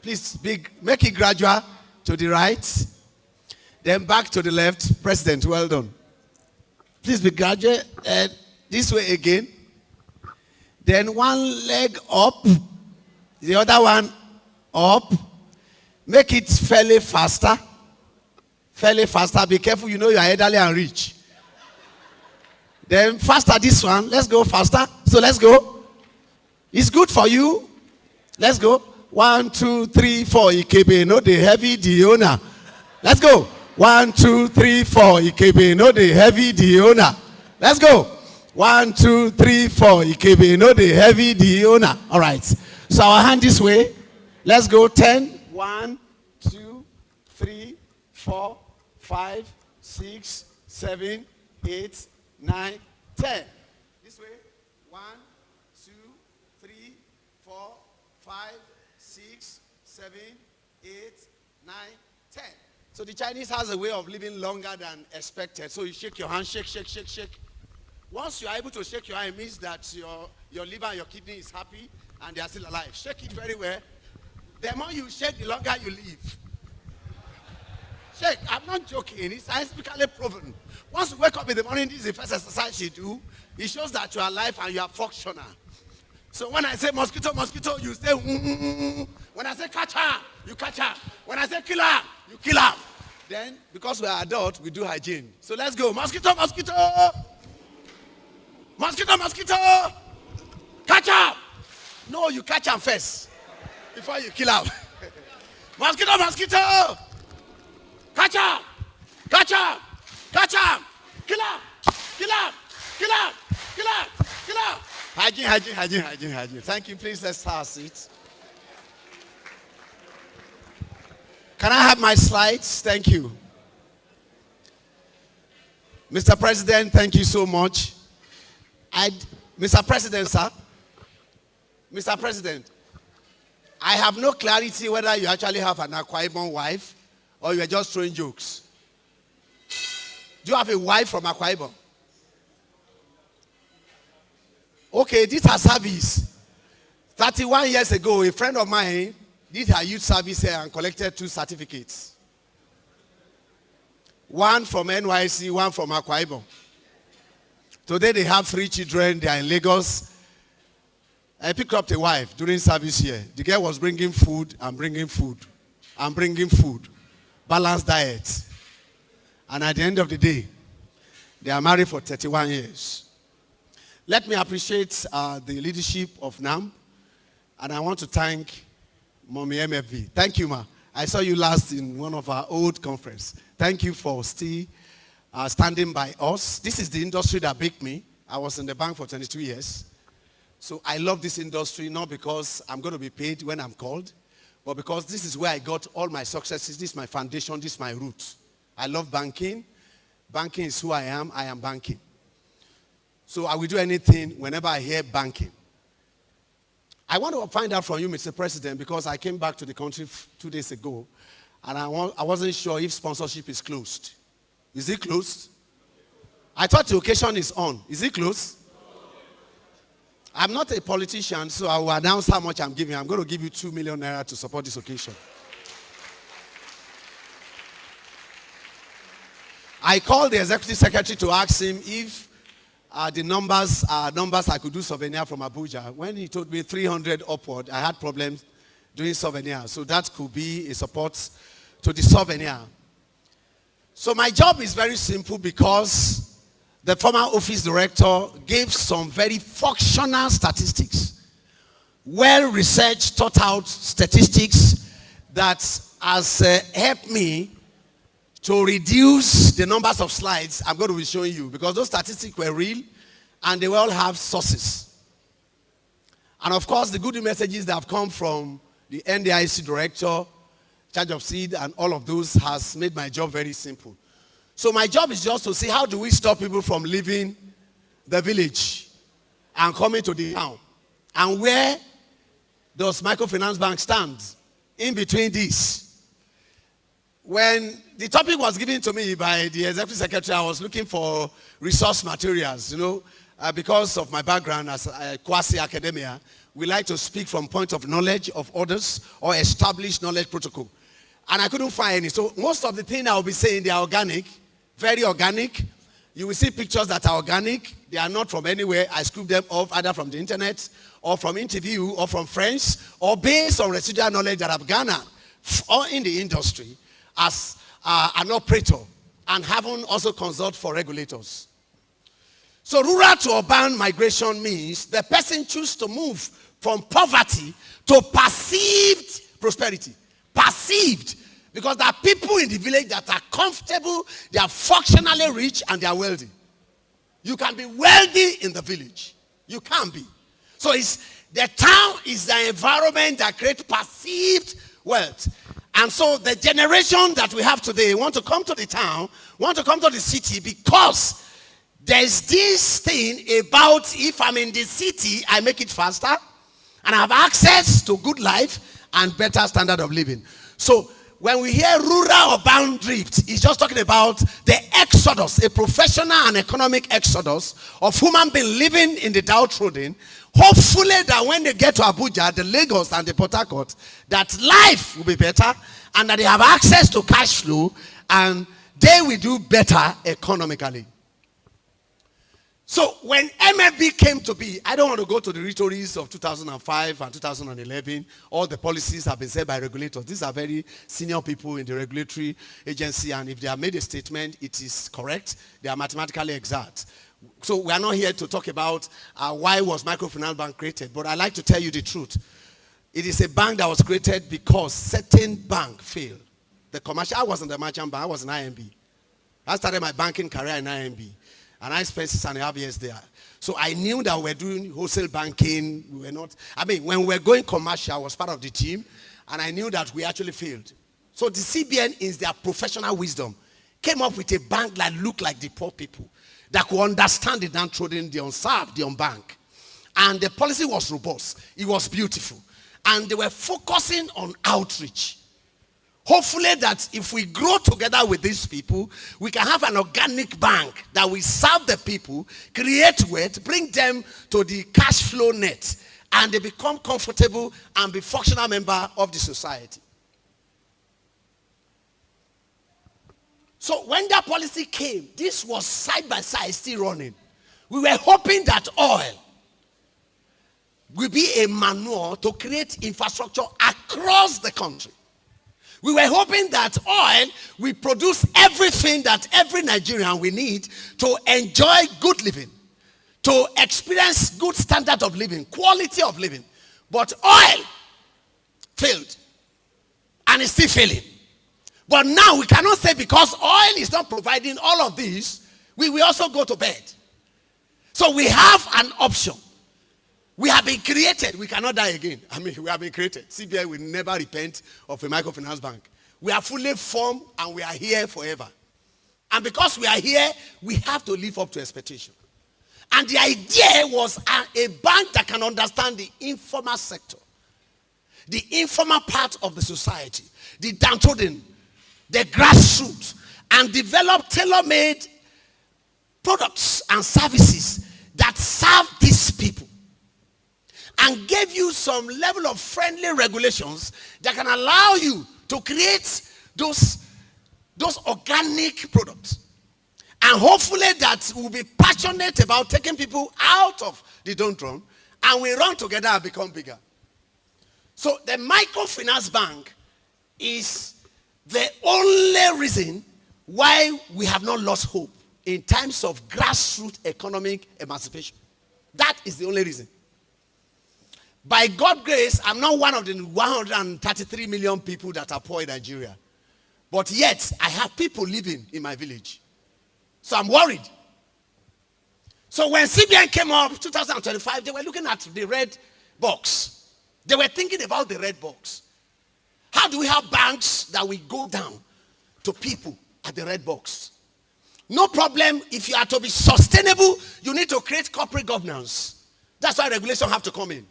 Please make it gradual to the right. Then back to the left. President, well done. Please be gradual. This way again. Then one leg up. The other one up. Make it fairly faster. Fairly faster. Be careful, you know you are elderly and rich. Then faster this one. Let's go faster. So let's go. It's good for you. Let's go. 1, 2, 3, 4. Ikebe, no the heavy, the owner. Let's go. 1, 2, 3, 4. Ikebe, no the heavy, the owner. Let's go. 1, 2, 3, 4. Ikebe, no the heavy, the owner. All right. So our hand this way. Let's go. 10. 1, 2, 3, 4, 5, 6, 7, 8, 9, 10. This way. 1, 2, 3, 4, 5, 6, 7, 8, 9, 10. So the Chinese has a way of living longer than expected. So you shake your hand, shake, shake, shake, shake. Once you are able to shake your hand, it means that your liver and your kidney is happy and they are still alive. Shake it very well. The more you shake, the longer you live. Shake. I'm not joking. It's scientifically proven. Once you wake up in the morning, this is the first exercise you do. It shows that you are alive and you are functional. So when I say mosquito, mosquito, you say When I say catch her, you catch her. When I say kill her, you kill her. Then, because we are adults, we do hygiene. So let's go. Mosquito, mosquito. Mosquito, mosquito. Catch her. No, you catch them first before you kill out. Mosquito, mosquito! Catch him! Catch him! Catch him! Kill him! Kill him! Kill him! Kill him! Kill him! Hygiene, hygiene, hygiene, hygiene, hygiene. Thank you. Please let's have a seat. Can I have my slides? Thank you. Mr. President, thank you so much. Mr. President, sir. Mr. President, I have no clarity whether you actually have an Akwa Ibom wife or you are just throwing jokes. Do you have a wife from Akwa Ibom? Okay, this her service. 31 years ago, a friend of mine did her youth service here and collected 2 certificates. One from NYC, one from Akwa Ibom. Today they have 3 children. They are in Lagos. I picked up a wife during service here. The girl was bringing food and bringing food and bringing food. Balanced diet. And at the end of the day, they are married for 31 years. Let me appreciate the leadership of NAM. And I want to thank Mommy MFV. Thank you, ma. I saw you last in one of our old conference. Thank you for still standing by us. This is the industry that baked me. I was in the bank for 22 years. So I love this industry, not because I'm going to be paid when I'm called, but because this is where I got all my successes. This is my foundation. This is my roots. I love banking. Banking is who I am. I am banking. So I will do anything whenever I hear banking. I want to find out from you, Mr. President, because I came back to the country 2 days ago, and I wasn't sure if sponsorship is closed. Is it closed? I thought the occasion is on. Is it closed? I'm not a politician, so I will announce how much I'm giving. I'm going to give you 2 million naira to support this occasion. I called the executive secretary to ask him if the numbers are numbers I could do souvenir from Abuja. When he told me 300 upward, I had problems doing souvenir. So that could be a support to the souvenir. So my job is very simple because the former office director gave some very functional statistics. Well-researched, thought-out statistics that has helped me to reduce the numbers of slides I'm going to be showing you, because those statistics were real and they will all have sources. And of course, the good messages that have come from the NDIC director, charge of seed, and all of those has made my job very simple. So my job is just to see how do we stop people from leaving the village and coming to the town. And where does Microfinance Bank stand in between these? When the topic was given to me by the executive secretary, I was looking for resource materials, because of my background as quasi-academia. We like to speak from point of knowledge of others or establish knowledge protocol. And I couldn't find any. So most of the things I will be saying, they are organic, very organic. You will see pictures that are organic. They are not from anywhere. I scooped them off either from the internet or from interview or from friends or based on residual knowledge that I've garnered or in the industry as an operator and having also consult for regulators. So rural to urban migration means the person chooses to move from poverty to perceived prosperity. Perceived. Because there are people in the village that are comfortable, they are functionally rich, and they are wealthy. You can be wealthy in the village. You can be. So the town is the environment that creates perceived wealth. And so the generation that we have today want to come to the town, want to come to the city because there's this thing about if I'm in the city, I make it faster and I have access to good life and better standard of living. So when we hear rural-urban drift, it's just talking about the exodus, a professional and economic exodus of human beings living in the downtrodden. Hopefully that when they get to Abuja, the Lagos and the Port Harcourt, that life will be better and that they have access to cash flow and they will do better economically. So when MFB came to be, I don't want to go to the rhetorics of 2005 and 2011. All the policies have been said by regulators. These are very senior people in the regulatory agency, and if they have made a statement, it is correct. They are mathematically exact. So we are not here to talk about why was Microfinance Bank created, but I like to tell you the truth. It is a bank that was created because certain bank failed. The commercial, I was in the merchant bank, I was in IMB. I started my banking career in IMB, and I spent 6.5 years there. So I knew that we were doing wholesale banking. We were not, when we were going commercial, I was part of the team, and I knew that we actually failed. So the CBN, in their professional wisdom, came up with a bank that looked like the poor people, that could understand the downtrodden, the unserved, the unbanked. And the policy was robust. It was beautiful. And they were focusing on outreach. Hopefully that if we grow together with these people, we can have an organic bank that will serve the people, create wealth, bring them to the cash flow net, and they become comfortable and be functional member of the society. So when that policy came, this was side by side still running. We were hoping that oil will be a manure to create infrastructure across the country. We were hoping that oil will produce everything that every Nigerian will need to enjoy good living, to experience good standard of living, quality of living. But oil failed, and it's still failing. But now we cannot say because oil is not providing all of this, we will also go to bed. So we have an option. We have been created. We cannot die again. We have been created. CBN will never repent of a microfinance bank. We are fully formed and we are here forever. And because we are here, we have to live up to expectation. And the idea was a bank that can understand the informal sector, the informal part of the society, the downtrodden, the grassroots, and develop tailor-made products and services that serve these people, and gave you some level of friendly regulations that can allow you to create those organic products. And hopefully that will be passionate about taking people out of the downturn, and we run together and become bigger. So the microfinance bank is the only reason why we have not lost hope in times of grassroots economic emancipation. That is the only reason. By God's grace, I'm not one of the 133 million people that are poor in Nigeria. But yet, I have people living in my village. So I'm worried. So when CBN came up, 2025, they were looking at the red box. They were thinking about the red box. How do we have banks that will go down to people at the red box? No problem. If you are to be sustainable, you need to create corporate governance. That's why regulation have to come in.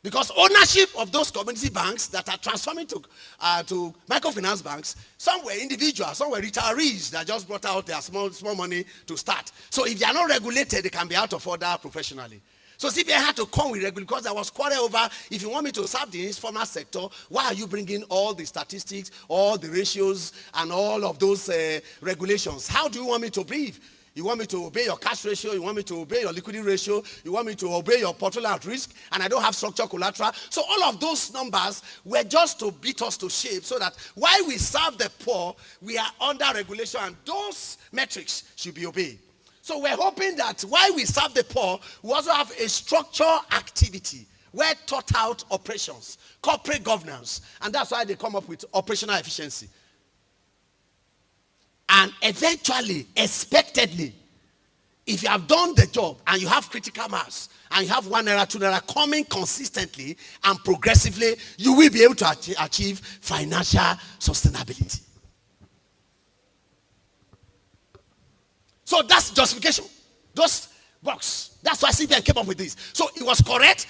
Because ownership of those community banks that are transforming to microfinance banks, some were individuals, some were retirees that just brought out their small money to start. So if they are not regulated, they can be out of order professionally. So CBN had to come with regulation because there was quarrel over, if you want me to serve the informal sector, why are you bringing all the statistics, all the ratios, and all of those regulations? How do you want me to breathe? You want me to obey your cash ratio? You want me to obey your liquidity ratio? You want me to obey your portfolio at risk? And I don't have structure collateral. So all of those numbers were just to beat us to shape so that while we serve the poor, we are under regulation and those metrics should be obeyed. So we're hoping that while we serve the poor, we also have a structural activity where thought out operations, corporate governance, and that's why they come up with operational efficiency. And eventually, expectedly, if you have done the job and you have critical mass and you have 1 naira, 2 naira coming consistently and progressively, you will be able to achieve financial sustainability. So that's justification. Those box. That's why CBN came up with this. So it was correct.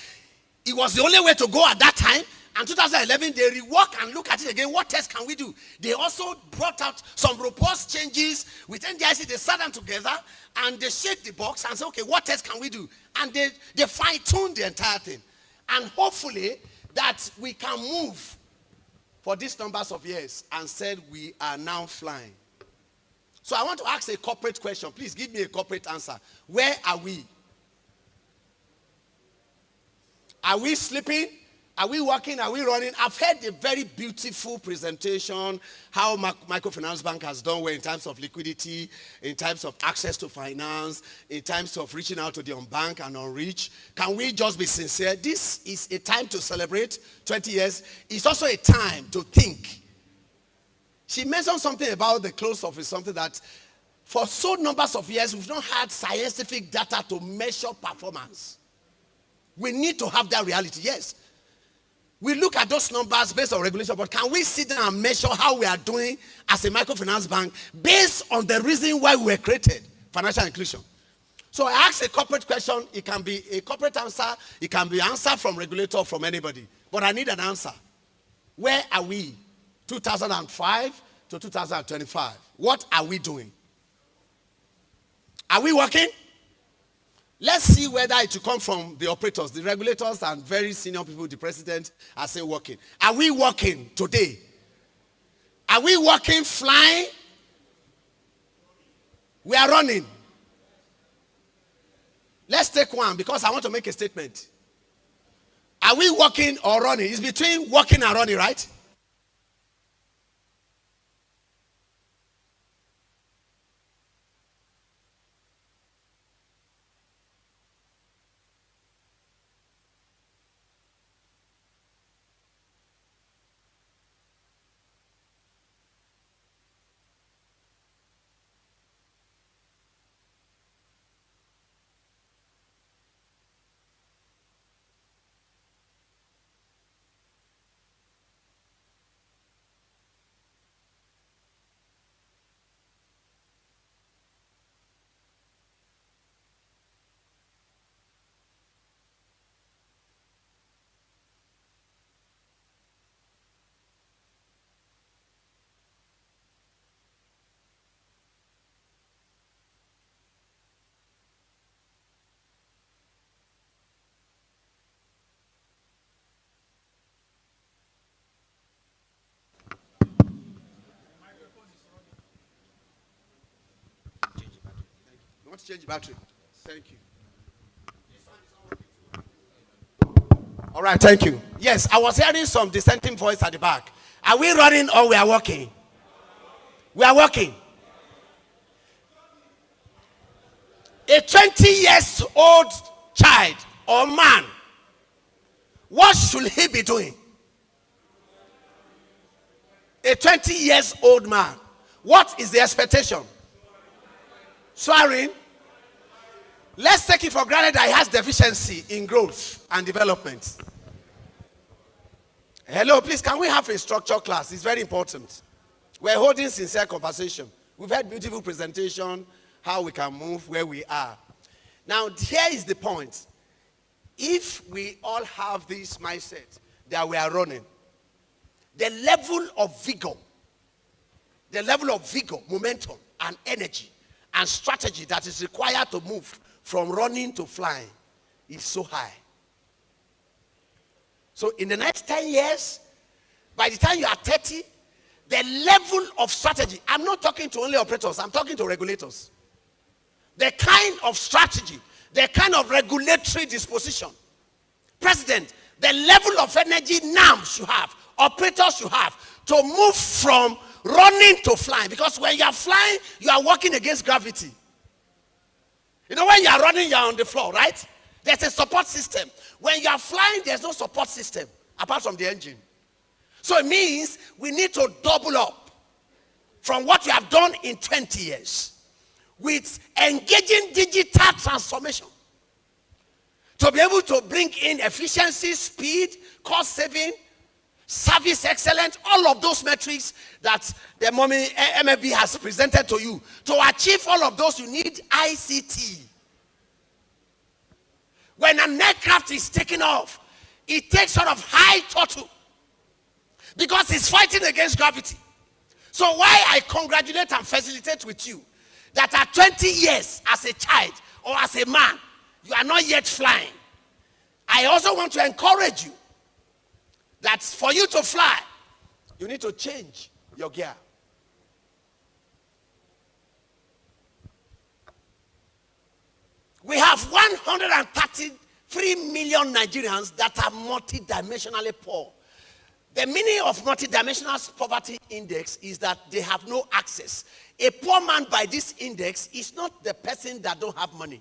It was the only way to go at that time. And 2011, they rework and look at it again. What test can we do? They also brought out some robust changes with NDIC. They sat down together and they shake the box and say, okay, what test can we do? And they fine-tune the entire thing. And hopefully that we can move for these numbers of years and said we are now flying. So I want to ask a corporate question. Please give me a corporate answer. Where are we? Are we sleeping? Are we working? Are we running? I've heard a very beautiful presentation how Microfinance Bank has done well in terms of liquidity, in terms of access to finance, in terms of reaching out to the unbanked and unreached. Can we just be sincere? This is a time to celebrate 20 years. It's also a time to think. She mentioned something about the close office, something that for so numbers of years, we've not had scientific data to measure performance. We need to have that reality, yes. We look at those numbers based on regulation, but can we sit down and measure how we are doing as a microfinance bank based on the reason why we were created, financial inclusion? So I asked a corporate question. It can be a corporate answer. It can be an answer from regulator, from anybody. But I need an answer. Where are we? 2005 to 2025. What are we doing? Are we working? Let's see whether it will come from the operators, the regulators, and very senior people, the president, are saying working. Are we working today? Are we working, flying? We are running. Let's take one because I want to make a statement. Are we working or running? It's between working and running, right? You want to change the battery? Thank you. All right, thank you. Yes, I was hearing some dissenting voice at the back. Are we running or we are walking? We are walking. A 20-year-old child or man, what should he be doing? A 20-year-old man, what is the expectation? Swearing. Let's take it for granted that he has deficiency in growth and development. Hello, please, can we have a structure class? It's very important. We're holding sincere conversation. We've had beautiful presentation, how we can move where we are. Now, here is the point. If we all have this mindset that we are running, the level of vigor, momentum, and energy, and strategy that is required to move from running to flying is so high. So in the next 10 years, by the time you are 30, the level of strategy, I'm not talking to only operators, I'm talking to regulators. The kind of strategy, the kind of regulatory disposition. President, the level of energy NAMs you have, operators you have, to move from running to flying. Because when you are flying, you are working against gravity. You know, when you are running, you are on the floor, right? There's a support system. When you are flying, there's no support system apart from the engine. So it means we need to double up from what we have done in 20 years with engaging digital transformation to be able to bring in efficiency, speed, cost saving, service excellence, all of those metrics that the MFB has presented to you. To achieve all of those, you need ICT. When an aircraft is taking off, it takes sort of high throttle because it's fighting against gravity. So why I congratulate and facilitate with you that at 20 years as a child or as a man, you are not yet flying. I also want to encourage you that for you to fly, you need to change your gear. We have 130 3 million Nigerians that are multidimensionally poor. The meaning of multidimensional poverty index is that they have no access. A poor man by this index is not the person that don't have money.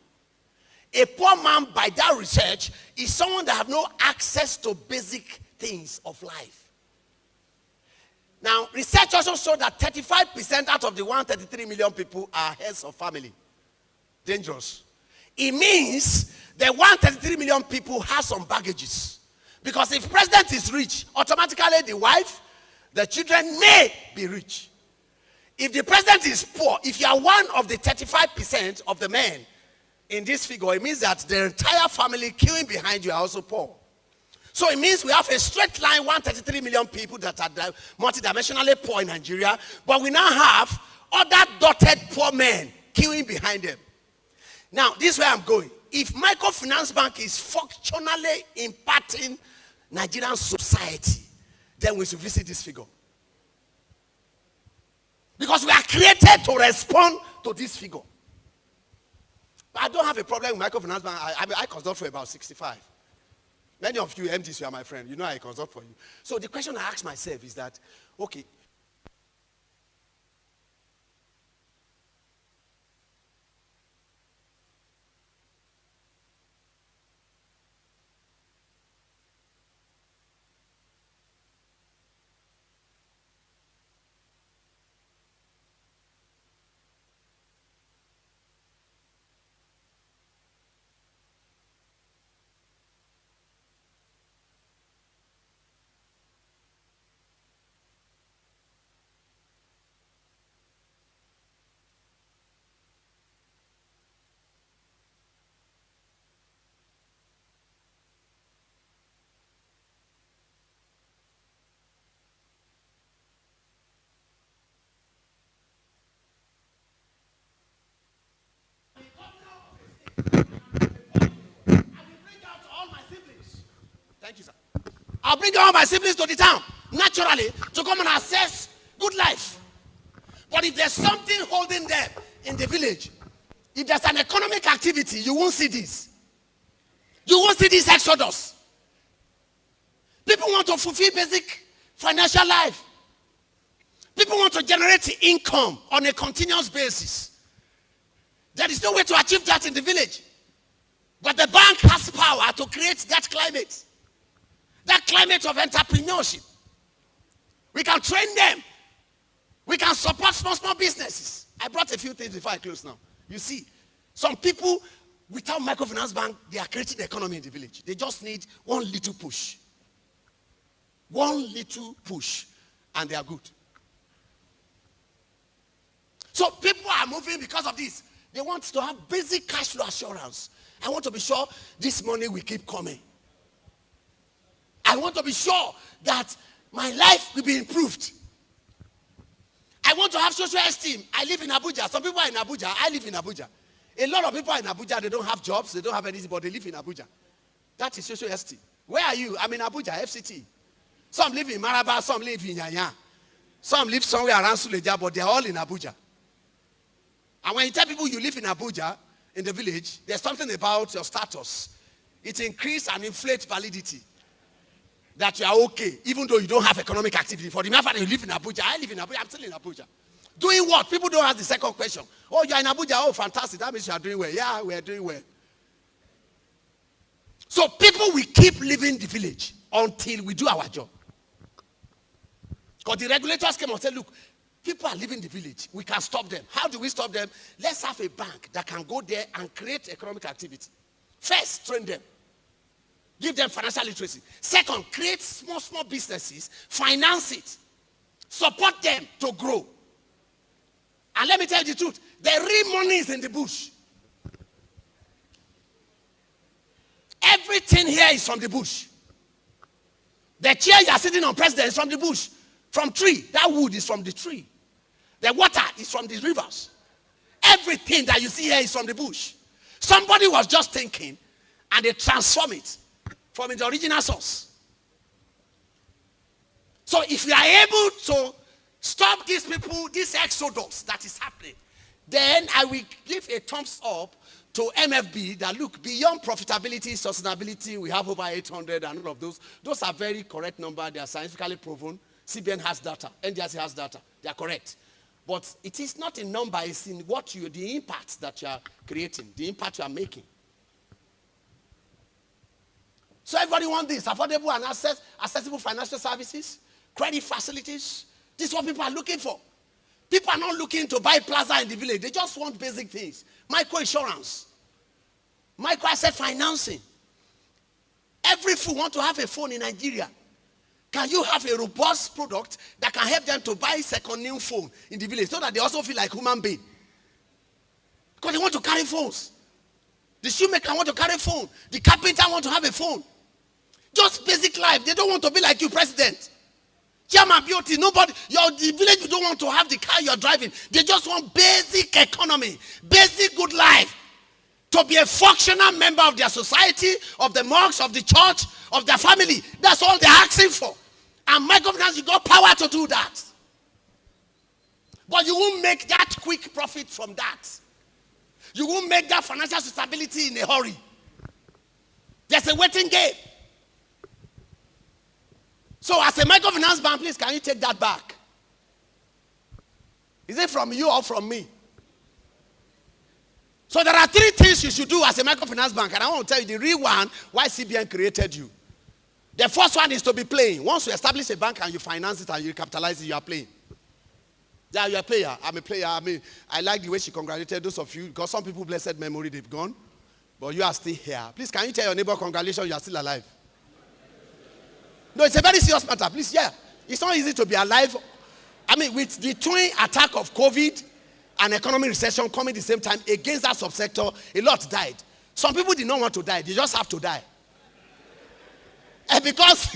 A poor man by that research is someone that have no access to basic things of life. Now, research also showed that 35% out of the 133 million people are heads of family. Dangerous. It means the 133 million people have some baggages. Because if president is rich, automatically the wife, the children may be rich. If the president is poor, if you are one of the 35% of the men in this figure, it means that the entire family queuing behind you are also poor. So it means we have a straight line, 133 million people that are multidimensionally poor in Nigeria, but we now have other dotted poor men queuing behind them. Now, this is where I'm going. If Microfinance Bank is functionally impacting Nigerian society, then we should visit this figure. Because we are created to respond to this figure. I don't have a problem with Microfinance Bank. I consult for about 65. Many of you MDs, you are my friend. You know I consult for you. So the question I ask myself is that, okay, thank you, sir. I'll bring all my siblings to the town, naturally, to come and assess good life. But if there's something holding them in the village, if there's an economic activity, you won't see this. You won't see this exodus. People want to fulfill basic financial life. People want to generate income on a continuous basis. There is no way to achieve that in the village. But the bank has power to create that climate. That climate of entrepreneurship. We can train them. We can support small businesses. I brought a few things before I close now. You see, some people without Microfinance Bank, they are creating the economy in the village. They just need one little push. One little push, and they are good. So people are moving because of this. They want to have basic cash flow assurance. I want to be sure this money will keep coming. I want to be sure that my life will be improved. I want to have social esteem. I live in Abuja. Some people are in Abuja. I live in Abuja. A lot of people are in Abuja. They don't have jobs. They don't have anything, but they live in Abuja. That is social esteem. Where are you? I'm in Abuja, FCT. Some live in Maraba. Some live in Yanya. Some live somewhere around Suleja, but they're all in Abuja. And when you tell people you live in Abuja, in the village, there's something about your status. It increases and inflates validity. That you are okay, even though you don't have economic activity. For the matter that you live in Abuja, I live in Abuja, I'm still in Abuja. Doing what? People don't ask the second question. Oh, you're in Abuja, oh, fantastic, that means you are doing well. Yeah, we are doing well. So people will keep living the village until we do our job. Because the regulators came and said, look, people are leaving the village. We can stop them. How do we stop them? Let's have a bank that can go there and create economic activity. First, train them. Give them financial literacy. Second, create small businesses, finance it, support them to grow. And let me tell you the truth, the real money is in the bush. Everything here is from the bush. The chair you are sitting on, president, is from the bush. From tree. That wood is from the tree. The water is from the rivers. Everything that you see here is from the bush. Somebody was just thinking, and they transform it from the original source. So if we are able to stop these people, this exodus that is happening, then I will give a thumbs up to MFB that look, beyond profitability, sustainability, we have over 800 and all of those. Those are very correct numbers. They are scientifically proven. CBN has data. NDIC has data. They are correct. But it is not in number, it's in what the impact that you are creating, the impact you are making. So everybody wants this, affordable and accessible financial services, credit facilities. This is what people are looking for. People are not looking to buy plaza in the village. They just want basic things. Microinsurance, microasset financing. Every fool wants to have a phone in Nigeria. Can you have a robust product that can help them to buy a second new phone in the village so that they also feel like human beings? Because they want to carry phones. The shoemaker want to carry a phone. The carpenter want to have a phone. Just basic life. They don't want to be like you, president. Chairman beauty, nobody, the village, you don't want to have the car you're driving. They just want basic economy, basic good life. To be a functional member of their society, of the mosque, of the church, of their family. That's all they're asking for. And microfinance, you got power to do that. But you won't make that quick profit from that. You won't make that financial stability in a hurry. There's a waiting game. So as a microfinance bank, please, can you take that back? Is it from you or from me? So there are three things you should do as a microfinance bank. And I want to tell you the real one, why CBN created you. The first one is to be playing. Once you establish a bank and you finance it and you capitalize it, you are playing. Yeah, you're a player. I'm a player. I like the way she congratulated those of you, because some people, blessed memory, they've gone. But you are still here. Please, can you tell your neighbor, congratulations, you are still alive? No, it's a very serious matter. Please, yeah. It's not easy to be alive. With the twin attack of COVID and economic recession coming at the same time against that subsector, a lot died. Some people did not want to die. They just have to die. And because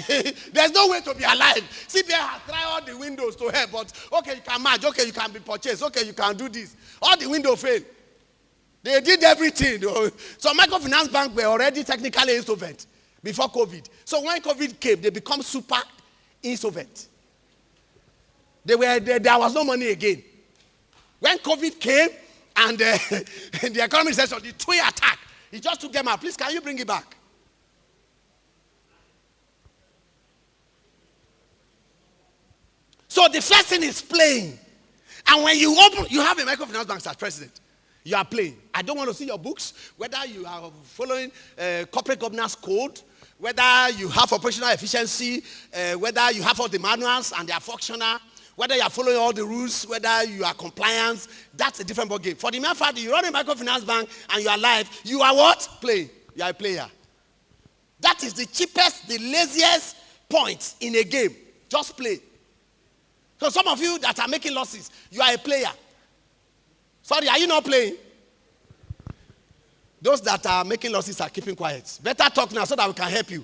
there's no way to be alive. CBN has tried all the windows to help, but okay, you can merge, okay, you can be purchased, okay, you can do this. All the windows failed. They did everything. So microfinance banks were already technically insolvent before COVID. So when COVID came, they become super insolvent. There was no money again. When COVID came and the economic recession, the twin attack, it just took them out. Please, can you bring it back? So the first thing is playing. And when you have a microfinance bank as president, you are playing. I don't want to see your books, whether you are following corporate governance code, whether you have operational efficiency, whether you have all the manuals and they are functional, whether you are following all the rules, whether you are compliant. That's a different ballgame. For the mere fact that you run a microfinance bank and you are live, you are what? Playing. You are a player. That is the cheapest, the laziest point in a game. Just play. So some of you that are making losses, you are a player. Sorry, are you not playing? Those that are making losses are keeping quiet. Better talk now so that we can help you.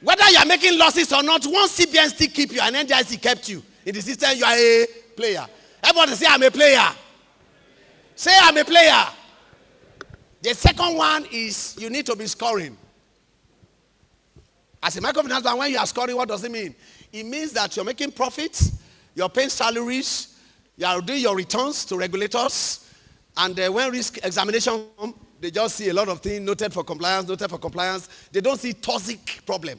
Whether you are making losses or not, once CBN still keep you and NDIC kept you in the system, you are a player. Everybody say, I'm a player. Say, I'm a player. The second one is you need to be scoring. As a microfinance bank, when you are scoring, what does it mean? It means that you're making profits, you're paying salaries, you are doing your returns to regulators, and when risk examination comes, they just see a lot of things noted for compliance, noted for compliance. They don't see toxic problem.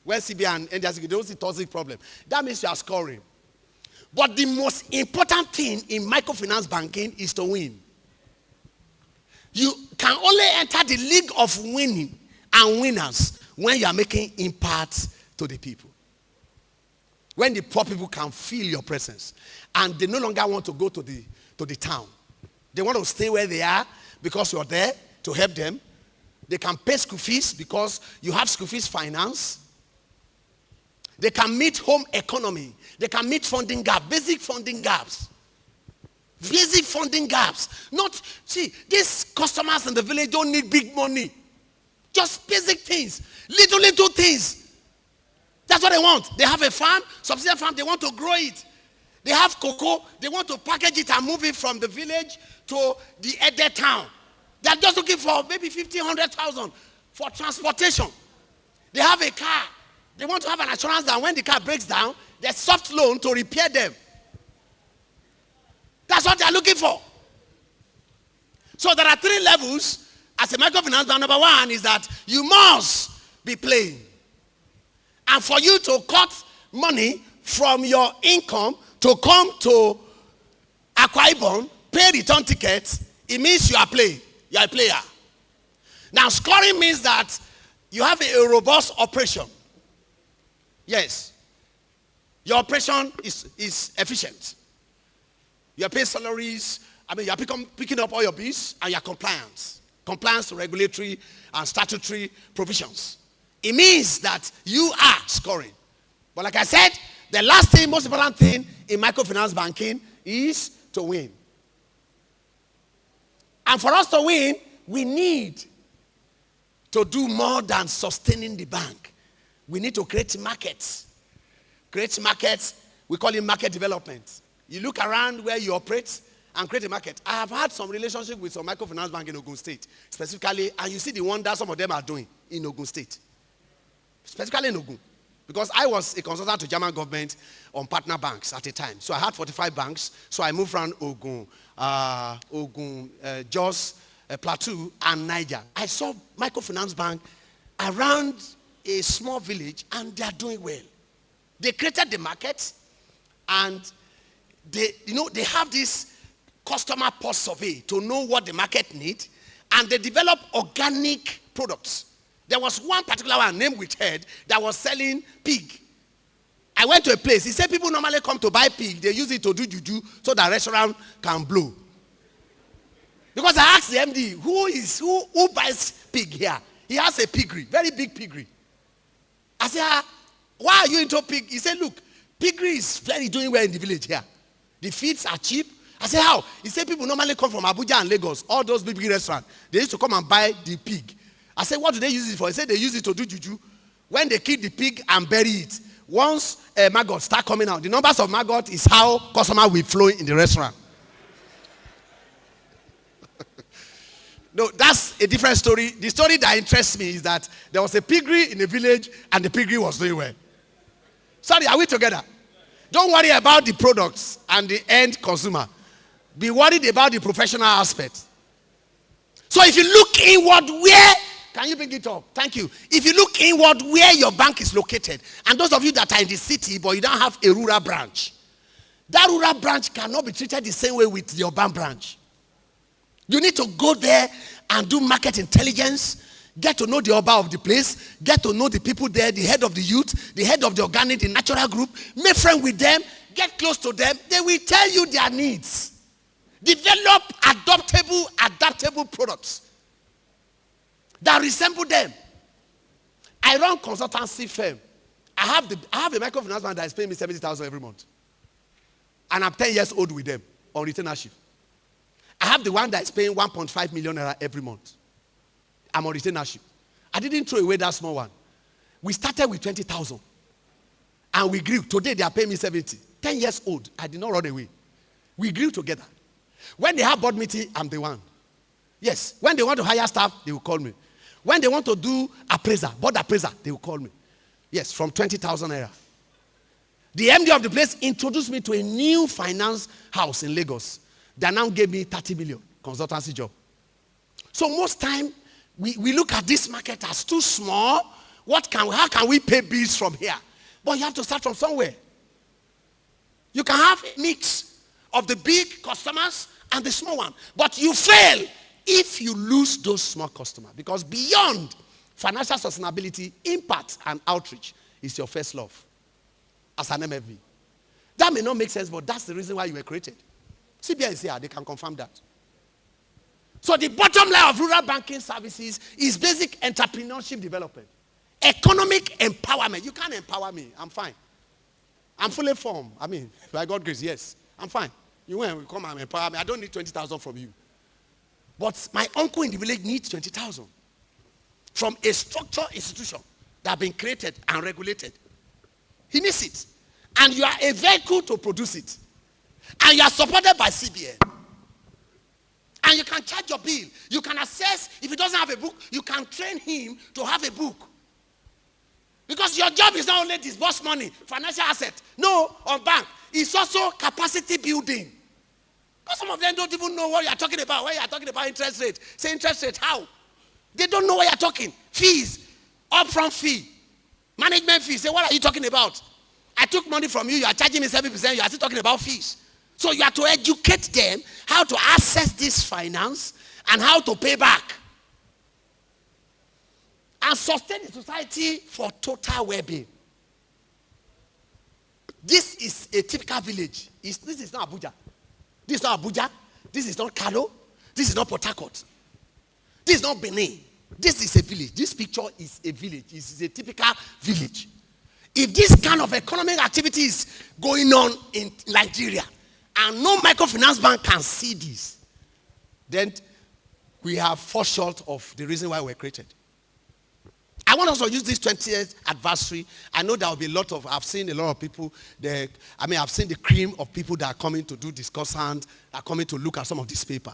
When CBN and NDIC, they don't see toxic problem. That means you are scoring. But the most important thing in microfinance banking is to win. You can only enter the league of winning and winners when you are making impact to the people. When the poor people can feel your presence and they no longer want to go to the town. They want to stay where they are because you're there to help them. They can pay school fees because you have school fees finance. They can meet home economy. They can meet funding gap, basic funding gaps. Basic funding gaps. These customers in the village don't need big money. Just basic things. Little things. That's what they want. They have a farm, subsidiary farm, they want to grow it. They have cocoa, they want to package it and move it from the village to the Ede town. They're just looking for maybe 1,500,000 for transportation. They have a car. They want to have an assurance that when the car breaks down, there's soft loan to repair them. That's what they're looking for. So there are 3 levels as a microfinance bank. Number 1 is that you must be playing. And for you to cut money from your income to come to Akwa Ibom, pay return tickets, it means you are playing. You are a player. Now, scoring means that you have a robust operation. Yes. Your operation is efficient. You are paying salaries. You are picking up all your bills, and you are compliant. Compliance to regulatory and statutory provisions. It means that you are scoring. But like I said, the last thing, most important thing in microfinance banking is to win. And for us to win, we need to do more than sustaining the bank. We need to create markets. Create markets, we call it market development. You look around where you operate and create a market. I have had some relationship with some microfinance bank in Ogun State, specifically, and you see the wonder some of them are doing in Ogun State. Specifically in Ogun. Because I was a consultant to German government on partner banks at a time. So I had 45 banks. So I moved around Ogun, Jos, Plateau, and Niger. I saw microfinance bank around a small village, and they are doing well. They created the market, and they have this customer pulse survey to know what the market needs, and they develop organic products. There was one particular one named with head that was selling pig. I went to a place. He said people normally come to buy pig. They use it to do juju so the restaurant can blow. Because I asked the MD, who buys pig here? He has a piggery, very big piggery. I said, why are you into pig? He said, look, piggery is very doing well in the village here. The feeds are cheap. I said, how? He said people normally come from Abuja and Lagos, all those big restaurants. They used to come and buy the pig. I said, what do they use it for? He said they use it to do juju. When they kill the pig and bury it, once maggots start coming out, the numbers of maggots is how customers will flow in the restaurant. No, that's a different story. The story that interests me is that there was a piggery in a village and the piggery was doing well. Sorry, are we together? Don't worry about the products and the end consumer. Be worried about the professional aspect. So if you look inward where, can you bring it up? Thank you. If you look inward where your bank is located, and those of you that are in the city but you don't have a rural branch, that rural branch cannot be treated the same way with your bank branch. You need to go there and do market intelligence, get to know the Oba of the place, get to know the people there, the head of the youth, the head of the organic, the natural group, make friends with them, get close to them. They will tell you their needs. Develop adaptable products that resemble them. I run consultancy firm. I have a microfinance bank that is paying me 70,000 every month. And I'm 10 years old with them on retainership. I have the one that is paying 1.5 million naira every month. I'm on retainership. I didn't throw away that small one. We started with 20,000. And we grew. Today they are paying me 70. 10 years old. I did not run away. We grew together. When they have board meeting, I'm the one. Yes. When they want to hire staff, they will call me. When they want to do board appraiser, they will call me. Yes, from 20,000 naira. The MD of the place introduced me to a new finance house in Lagos that now gave me 30 million consultancy job. So most time, we look at this market as too small. How can we pay bills from here? But you have to start from somewhere. You can have a mix of the big customers and the small one. But you fail if you lose those small customers. Because beyond financial sustainability, impact and outreach is your first love as an MFB. That may not make sense, but that's the reason why you were created. CBN is here, they can confirm that. So the bottom line of rural banking services is basic entrepreneurship development. Economic empowerment. You can't empower me. I'm fine. I'm fully formed. By God's grace, yes. I'm fine. You will come and empower me. I don't need 20,000 from you. But my uncle in the village needs 20,000 from a structured institution that has been created and regulated. He needs it. And you are a vehicle to produce it. And you are supported by CBN. And you can charge your bill. You can assess, if he doesn't have a book, you can train him to have a book. Because your job is not only disburse money, financial asset. No, on bank. It's also capacity building. Because some of them don't even know what you're talking about. When you're talking about interest rate, say interest rate, how? They don't know what you're talking. Fees, upfront fee, management fees. Say, what are you talking about? I took money from you, you are charging me 7%, you are still talking about fees. So you have to educate them how to access this finance and how to pay back. And sustain the society for total well-being. This is a typical village. This is not Abuja. This is not Abuja. This is not Kano. This is not Port Harcourt. This is not Benin. This is a village. This picture is a village. This is a typical village. If this kind of economic activity is going on in Nigeria and no microfinance bank can see this, then we have fall short of the reason why we're created. I want us to use this 20th anniversary. I know there will be a lot of, I've seen a lot of people, I've seen the cream of people that are coming to do discussant, that are coming to look at some of this paper.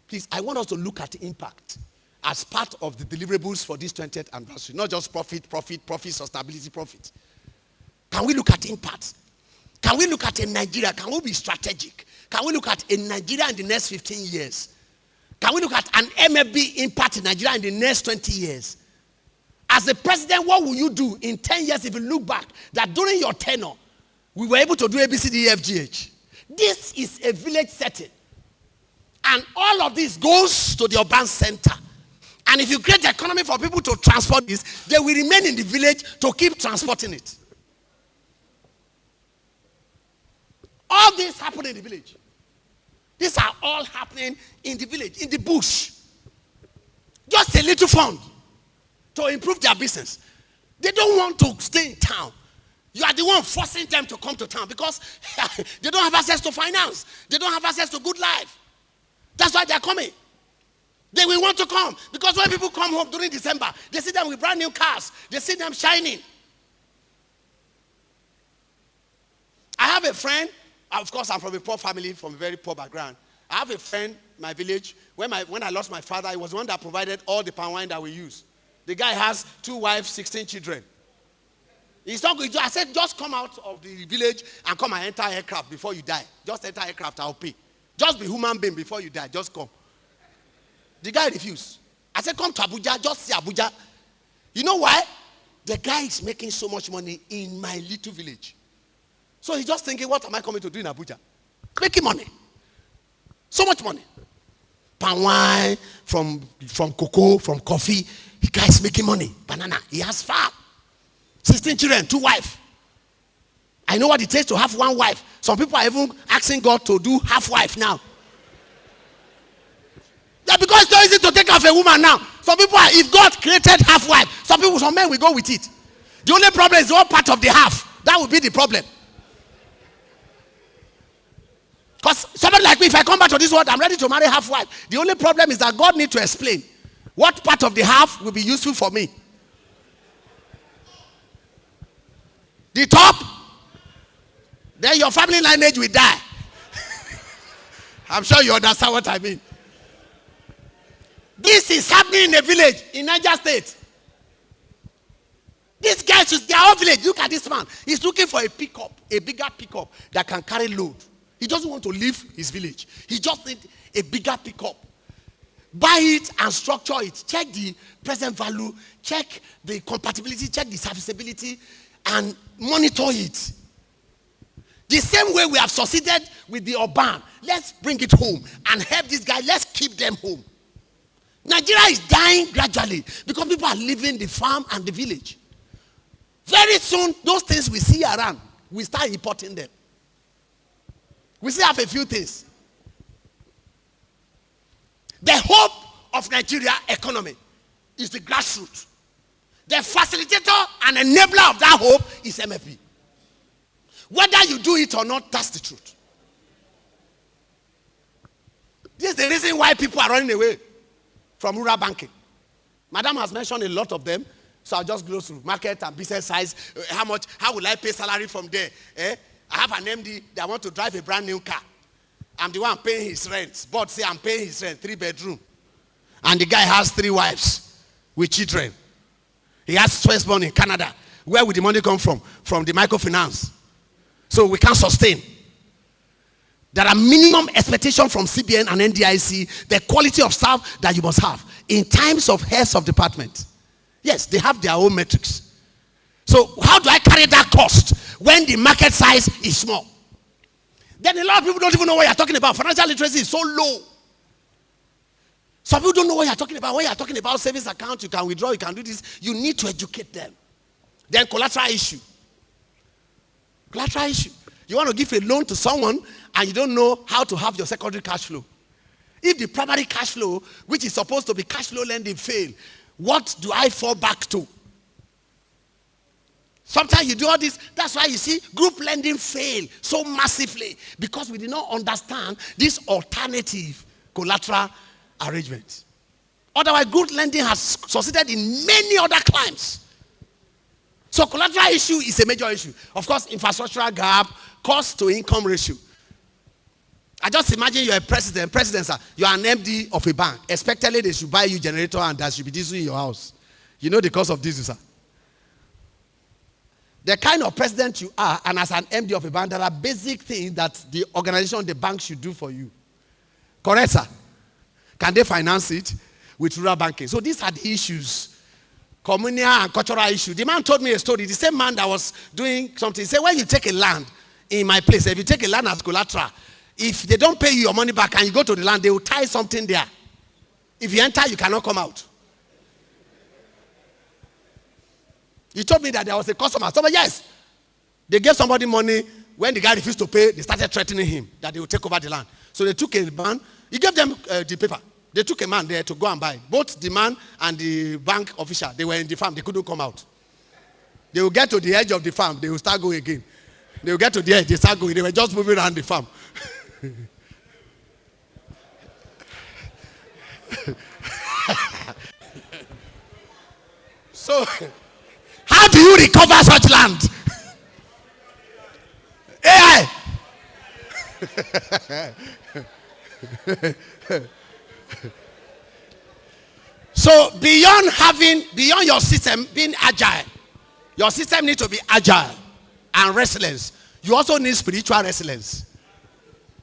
Please, I want us to look at the impact as part of the deliverables for this 20th anniversary. Not just profit, sustainability, profit. Can we look at impact? Can we look at a Nigeria? Can we be strategic? Can we look at a Nigeria in the next 15 years? Can we look at an MFB impact in Nigeria in the next 20 years? As the president, what will you do in 10 years if you look back that during your tenure, we were able to do ABCDEFGH? This is a village setting. And all of this goes to the urban center. And if you create the economy for people to transport this, they will remain in the village to keep transporting it. All this happen in the village. These are all happening in the village, in the bush. Just a little fund to improve their business. They don't want to stay in town. You are the one forcing them to come to town because they don't have access to finance. They don't have access to good life. That's why they are coming. They will want to come because when people come home during December, they see them with brand new cars. They see them shining. I have a friend. Of course, I'm from a poor family, from a very poor background. I have a friend in my village. When I lost my father, he was the one that provided all the palm wine that we use. The guy has 2 wives, 16 children. He's not going to, I said, just come out of the village and come and enter aircraft before you die. Just enter aircraft, I'll pay. Just be human being before you die. Just come. The guy refused. I said, come to Abuja, just see Abuja. You know why? The guy is making so much money in my little village. So he's just thinking, what am I coming to do in Abuja? Making money. So much money. Palm wine, from cocoa, from coffee. The guy is making money. Banana. He has farm. 16 children, 2 wives. I know what it takes to have 1 wife. Some people are even asking God to do half wife now. Yeah, because it's not easy to take care of a woman now. Some people are, if God created half wife, some men will go with it. The only problem is what part of the half. That would be the problem. Because somebody like me, if I come back to this world, I'm ready to marry half wife. The only problem is that God needs to explain what part of the half will be useful for me. The top, then your family lineage will die. I'm sure you understand what I mean. This is happening in a village in Niger State. These guys is their own village. Look at this man. He's looking for a pickup, a bigger pickup that can carry load. He doesn't want to leave his village. He just needs a bigger pickup. Buy it and structure it. Check the present value. Check the compatibility. Check the serviceability. And monitor it. The same way we have succeeded with the urban. Let's bring it home and help these guys. Let's keep them home. Nigeria is dying gradually because people are leaving the farm and the village. Very soon, those things we see around, we start importing them. We still have a few things. The hope of Nigeria economy is the grassroots. The facilitator and enabler of that hope is MFB. Whether you do it or not, that's the truth. This is the reason why people are running away from rural banking. Madam has mentioned a lot of them, so I'll just go through market and business size. How will I pay salary from there? I have an MD that wants to drive a brand new car. I'm the one paying his rent. But say I'm paying his rent, 3-bedroom. And the guy has 3 wives with children. He has firstborn in Canada. Where would the money come from? From the microfinance. So we can't sustain. There are minimum expectations from CBN and NDIC, the quality of staff that you must have in times of heads of department. Yes, they have their own metrics. So how do I carry that cost when the market size is small? Then a lot of people don't even know what you're talking about. Financial literacy is so low. Some people don't know what you're talking about. When you're talking about savings account, you can withdraw, you can do this. You need to educate them. Then collateral issue. Collateral issue. You want to give a loan to someone and you don't know how to have your secondary cash flow. If the primary cash flow, which is supposed to be cash flow lending, fail, what do I fall back to? Sometimes you do all this. That's why you see group lending fail so massively, because we did not understand this alternative collateral arrangement. Otherwise, group lending has succeeded in many other climes. So collateral issue is a major issue. Of course, infrastructural gap, cost to income ratio. I just imagine you're a president, sir. You are an MD of a bank. Expectedly, they should buy you generator and there should be diesel in your house. You know the cost of diesel, sir. The kind of president you are, and as an MD of a bank, there are basic things that the organization, the bank should do for you. Correct, sir? Can they finance it with rural banking? So these are the issues. Communal and cultural issue. The man told me a story. The same man that was doing something. He said, when you take a land in my place, if you take a land as collateral, if they don't pay you your money back and you go to the land, they will tie something there. If you enter, you cannot come out. He told me that there was a customer. Somebody, yes, they gave somebody money. When the guy refused to pay, they started threatening him that they would take over the land. So they took a man. He gave them the paper. They took a man there to go and buy. Both the man and the bank official, they were in the farm. They couldn't come out. They will get to the edge of the farm. They will start going again. They will get to the edge. They start going. They were just moving around the farm. So, how do you recover such land? AI. So beyond your system being agile, your system needs to be agile and resilience. You also need spiritual resilience.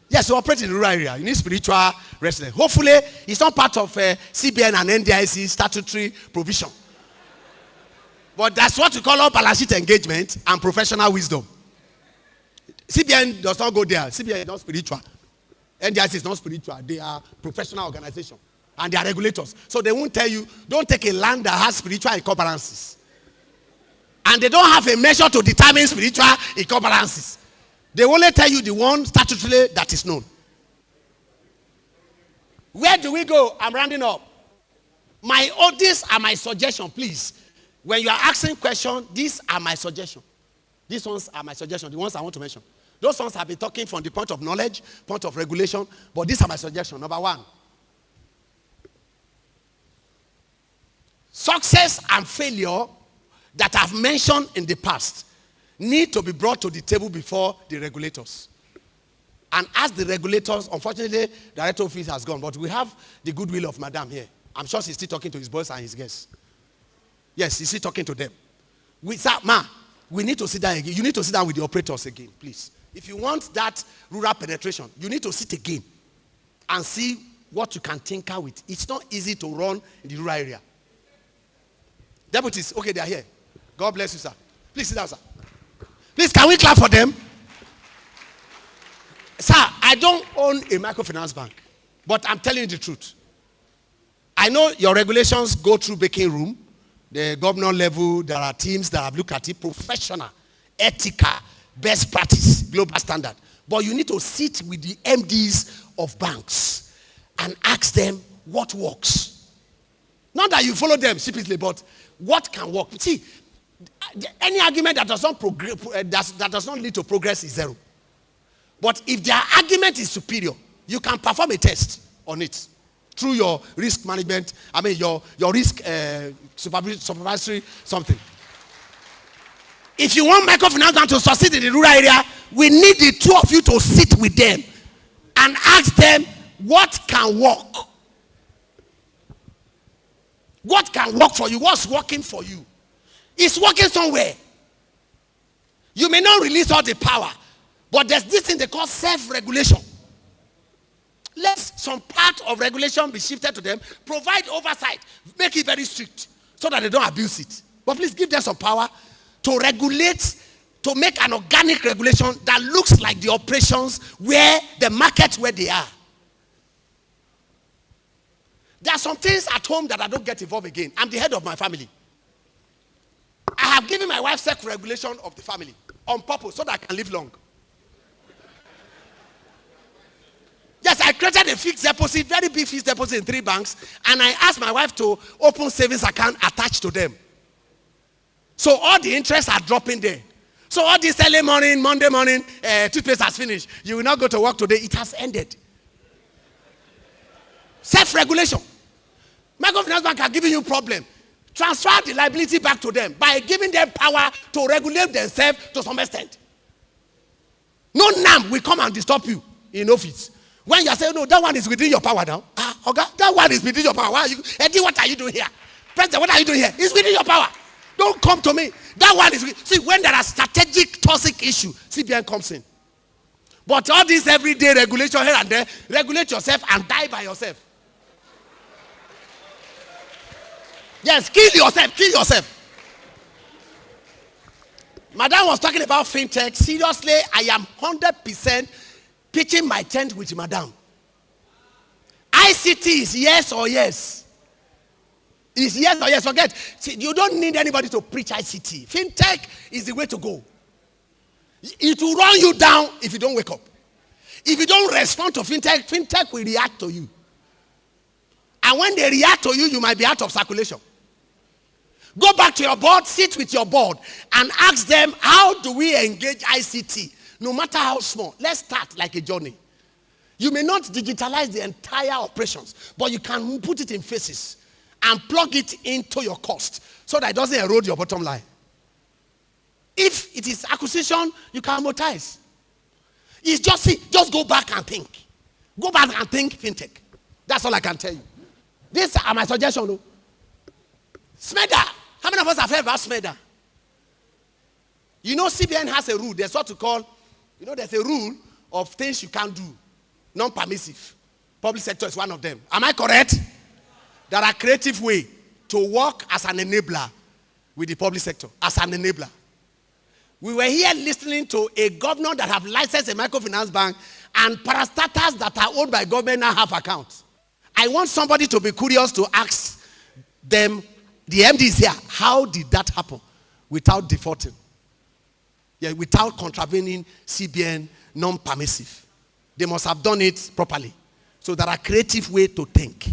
Yes, you operate in the rural area. You need spiritual resilience. Hopefully, it's not part of CBN and NDIC statutory provision. But that's what we call balance sheet engagement and professional wisdom. CBN does not go there. CBN is not spiritual. NDIC is not spiritual. They are professional organization. And they are regulators. So they won't tell you, don't take a land that has spiritual encumbrances. And they don't have a measure to determine spiritual encumbrances. They only tell you the one statutorily that is known. Where do we go? I'm rounding up. These are my suggestions, please. When you are asking questions, these are my suggestions. These ones are my suggestions, the ones I want to mention. Those ones have been talking from the point of knowledge, point of regulation, but these are my suggestions. Number one, success and failure that I've mentioned in the past need to be brought to the table before the regulators. And as the regulators, unfortunately, the director office has gone, but we have the goodwill of Madam here. I'm sure she's still talking to his boys and his guests. Yes, he's still talking to them. We need to sit down again. You need to sit down with the operators again, please. If you want that rural penetration, you need to sit again and see what you can tinker with. It's not easy to run in the rural area. Deputies, okay, they are here. God bless you, sir. Please sit down, sir. Please, can we clap for them? Sir, I don't own a microfinance bank, but I'm telling you the truth. I know your regulations go through baking room, the governor level. There are teams that have looked at it, professional, ethical, best practice, global standard. But you need to sit with the MDs of banks and ask them what works. Not that you follow them stupidly, but what can work. See, any argument that does not that does not lead to progress is zero. But if their argument is superior, you can perform a test on it through your risk management. Your risk supervisory something. If you want microfinance to succeed in the rural area, we need the two of you to sit with them and ask them what can work. What can work for you? What's working for you? It's working somewhere. You may not release all the power, but there's this thing they call self-regulation. let some part of regulation be shifted to them, provide oversight, make it very strict so that they don't abuse it. But please give them some power to regulate, to make an organic regulation that looks like the operations where the market where they are. There are some things at home that I don't get involved again. I'm the head of my family. I have given my wife self-regulation of the family on purpose so that I can live long. Yes, I created a fixed deposit, very big fixed deposit in 3 banks, and I asked my wife to open savings account attached to them. So all the interests are dropping there. So all this early morning, Monday morning, toothpaste has finished. You will not go to work today. It has ended. Self-regulation. Microfinance Bank are giving you problem. Transfer the liability back to them by giving them power to regulate themselves to some extent. No NAM will come and disturb you in office. When you are saying, no, that one is within your power now. Okay, that one is within your power. Why are you, Eddie, what are you doing here? President, what are you doing here? It's within your power. Don't come to me. That one is, see, when there are strategic, toxic issues, CBN comes in. But all this everyday regulation here and there, regulate yourself and die by yourself. Yes, kill yourself, kill yourself. Madam was talking about fintech. Seriously, I am 100% pitching my tent with Madam. ICT is yes or yes. Is yes or yes. Forget. See, you don't need anybody to preach ICT. Fintech is the way to go. It will run you down if you don't wake up. If you don't respond to fintech, fintech will react to you. And when they react to you, you might be out of circulation. Go back to your board, sit with your board, and ask them, how do we engage ICT? No matter how small. Let's start like a journey. You may not digitalize the entire operations, but you can put it in phases and plug it into your cost so that it doesn't erode your bottom line. If it is acquisition, you can amortize. It's just go back and think. Go back and think fintech. That's all I can tell you. These are my suggestions. SMEDA. How many of us have heard about SMEDA? You know, CBN has a rule. There's what to call, there's a rule of things you can't do. Non-permissive. Public sector is one of them. Am I correct? There are creative ways to work as an enabler with the public sector. As an enabler. We were here listening to a governor that have licensed a microfinance bank, and parastatals that are owned by government now have accounts. I want somebody to be curious to ask them, the MD is here, how did that happen without defaulting? Yeah, without contravening CBN non-permissive. They must have done it properly. So there are creative ways to think.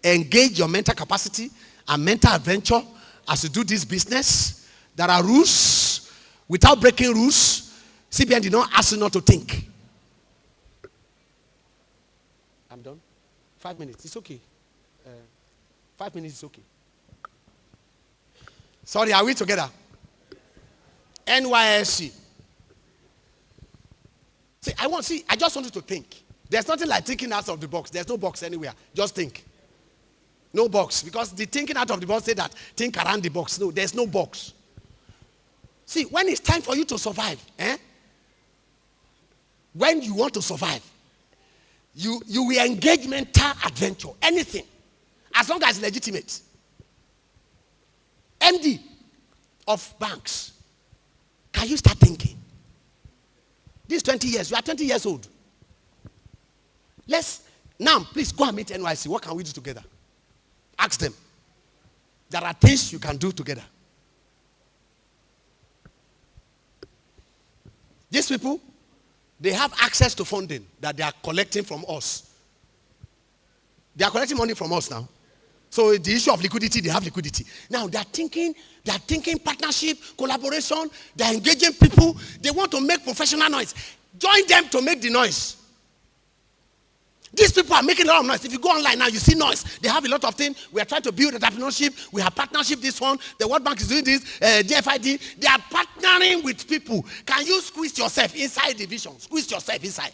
Engage your mental capacity and mental adventure as you do this business. There are rules. Without breaking rules, CBN did not ask you not to think. I'm done. 5 minutes, it's okay. 5 minutes is okay. Sorry, are we together? NYSC. I just want you to think. There's nothing like thinking out of the box. There's no box anywhere. Just think. No box. Because the thinking out of the box say that think around the box. No, there's no box. See, when it's time for you to survive, when you want to survive, you will engage mental adventure. Anything. As long as it's legitimate. MD of banks. Can you start thinking? This 20 years. You are 20 years old. Now, please go and meet NYC. What can we do together? Ask them. There are things you can do together. These people, they have access to funding that they are collecting from us. They are collecting money from us now. So the issue of liquidity, they have liquidity. Now they are thinking partnership, collaboration, they are engaging people. They want to make professional noise. Join them to make the noise. These people are making a lot of noise. If you go online now, you see noise. They have a lot of things. We are trying to build entrepreneurship. We have partnership, this one. The World Bank is doing this. DFID. They are partnering with people. Can you squeeze yourself inside the vision? Squeeze yourself inside.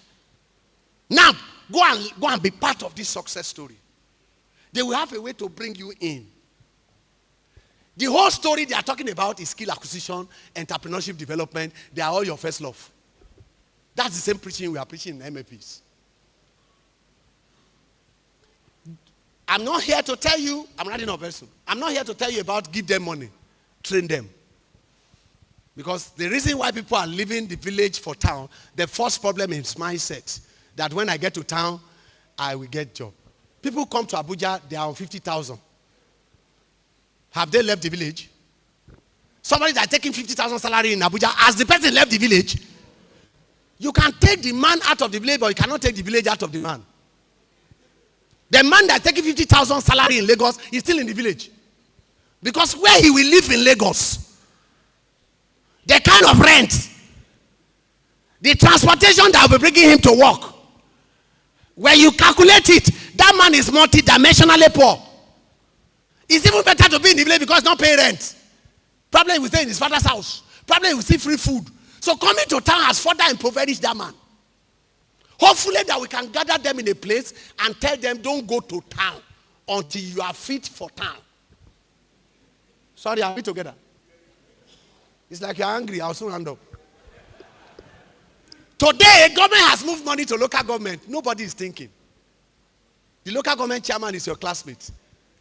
Now, go and be part of this success story. They will have a way to bring you in. The whole story they are talking about is skill acquisition, entrepreneurship development. They are all your first love. That's the same preaching we are preaching in MAPs. I'm not here to tell you, I'm running up very soon. I'm not here to tell you about give them money, train them. Because the reason why people are leaving the village for town, the first problem is mindset. That when I get to town, I will get job. People come to Abuja, they are on 50,000. Have they left the village? Somebody that is taking 50,000 salary in Abuja, has the person left the village? You can take the man out of the village, but you cannot take the village out of the man. The man that is taking 50,000 salary in Lagos is still in the village. Because where he will live in Lagos, the kind of rent, the transportation that will be bringing him to work, when you calculate it, that man is multi-dimensionally poor. It's even better to be in the village because not pay rent. Probably he will stay in his father's house. Probably he will see free food. So coming to town has further impoverished that man. Hopefully that we can gather them in a place and tell them don't go to town until you are fit for town. Sorry, are we together? It's like you're angry. I'll soon hand up. Today, government has moved money to local government. Nobody is thinking. The local government chairman is your classmate.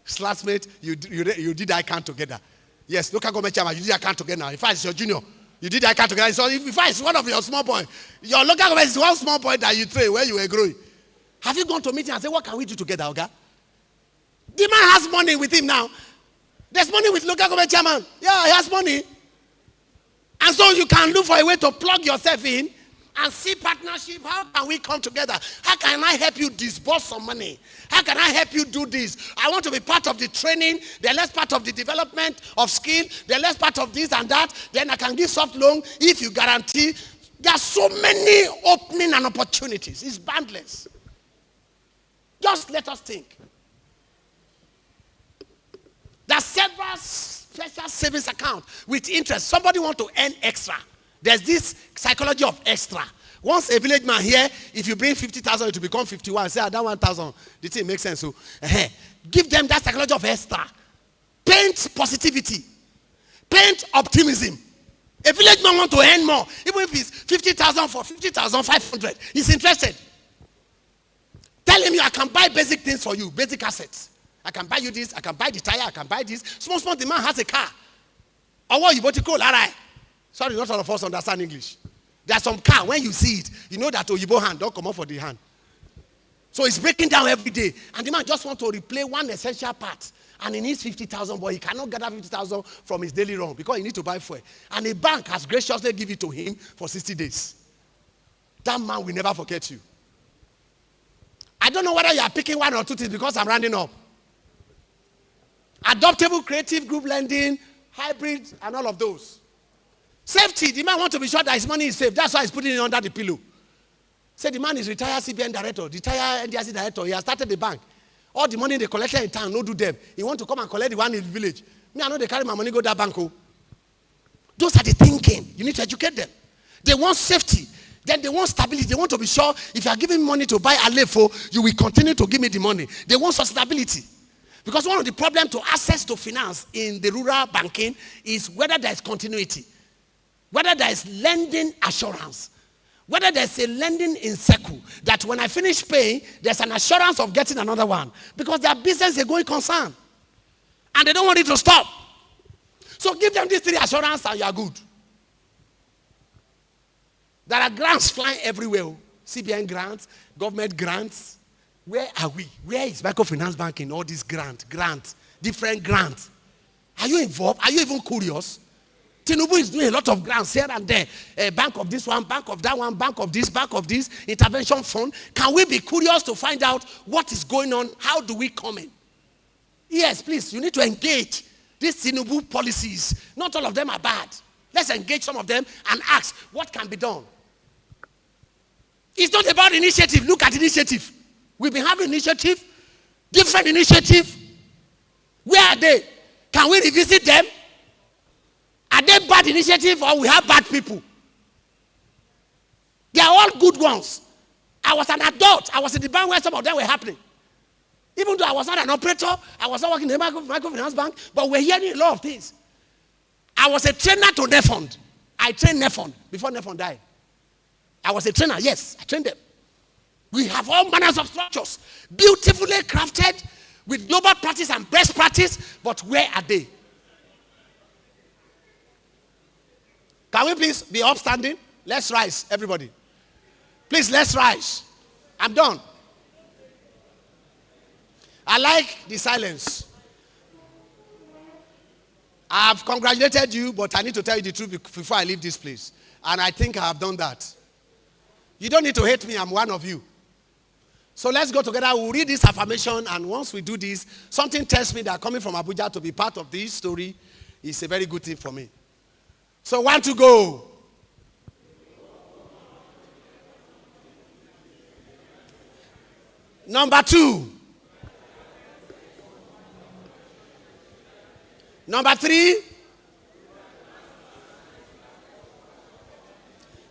Classmate, you did ICANN together. Yes, local government chairman, you did ICANN together. In fact, it's your junior. You did ICANN together. So in fact, it's one of your small boys. Your local government is one small boy that you train where you were growing. Have you gone to a meeting and said, what can we do together, okay? The man has money with him now. There's money with local government chairman. Yeah, he has money. And so you can look for a way to plug yourself in and see partnership. How can we come together? How can I help you disburse some money? How can I help you do this? I want to be part of the training, the less part of the development of skill, the less part of this and that. Then I can give soft loan if you guarantee. There are so many opening and opportunities. It's boundless. Just let us think. There are several special savings accounts with interest. Somebody want to earn extra. There's this psychology of extra. Once a village man here, if you bring 50,000, it will become 51. Say, that 1,000, the thing makes sense. So, give them that psychology of extra. Paint positivity. Paint optimism. A village man want to earn more. Even if it's 50,000 for 50,500, he's interested. Tell him, I can buy basic things for you, basic assets. I can buy you this, I can buy the tire, I can buy this. Small, the man has a car. Or what you bought to call, all right. Sorry, not all of us understand English. There's some car, when you see it, you know that Oyibo hand, don't come up for the hand. So it's breaking down every day. And the man just wants to replay one essential part. And he needs 50,000, but he cannot gather 50,000 from his daily run because he needs to buy fuel. And a bank has graciously given it to him for 60 days. That man will never forget you. I don't know whether you are picking one or two things because I'm rounding up. Adoptable, creative, group lending, hybrid, and all of those. Safety, the man wants to be sure that his money is safe. That's why he's putting it under the pillow. Say the man is retired CBN director, retired NDIC director. He has started the bank. All the money they collected in town, no do them. He want to come and collect the one in the village. Me, I know they carry my money, go to that bank. Those are the thinking. You need to educate them. They want safety. Then they want stability. They want to be sure if you are giving money to buy a Alefo, you will continue to give me the money. They want sustainability. Because one of the problems to access to finance in the rural banking is whether there is continuity. Whether there is lending assurance, whether there's a lending in circle, that when I finish paying, there's an assurance of getting another one. Because their business is a going concern. And they don't want it to stop. So give them these three assurances and you are good. There are grants flying everywhere. CBN grants, government grants. Where are we? Where is Microfinance Bank in all these grants, different grants? Are you involved? Are you even curious? Tinubu is doing a lot of grants here and there. Bank of this one, bank of that one, bank of this, intervention fund. Can we be curious to find out what is going on? How do we come in? Yes, please, you need to engage these Tinubu policies. Not all of them are bad. Let's engage some of them and ask what can be done. It's not about initiative. Look at initiative. We've been having initiative, different initiative. Where are they? Can we revisit them? Are they bad initiative or we have bad people? They are all good ones. I was an adult. I was in the bank where some of them were happening. Even though I was not an operator, I was not working in the Microfinance Bank, but we're hearing a lot of things. I was a trainer to NEFOND. I trained NEFOND before NEFOND died. I was a trainer, yes, I trained them. We have all manners of structures, beautifully crafted, with global practice and best practice, but where are they? Can we please be upstanding? Let's rise, everybody. Please, let's rise. I'm done. I like the silence. I've congratulated you, but I need to tell you the truth before I leave this place. And I think I have done that. You don't need to hate me. I'm one of you. So let's go together. We'll read this affirmation. And once we do this, something tells me that coming from Abuja to be part of this story is a very good thing for me. So 1 to go. Number 2. Number 3.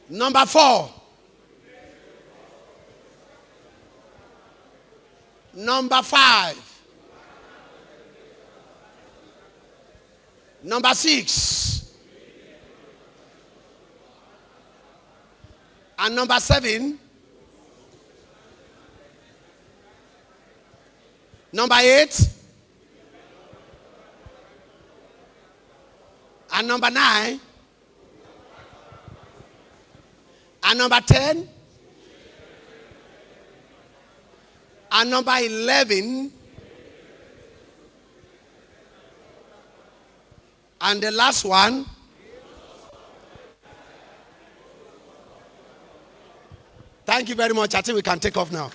Number 4. Number 5. Number 6. And number 7. Number 8. And number 9. And number 10. And number 11. And the last one. Thank you very much. I think we can take off now.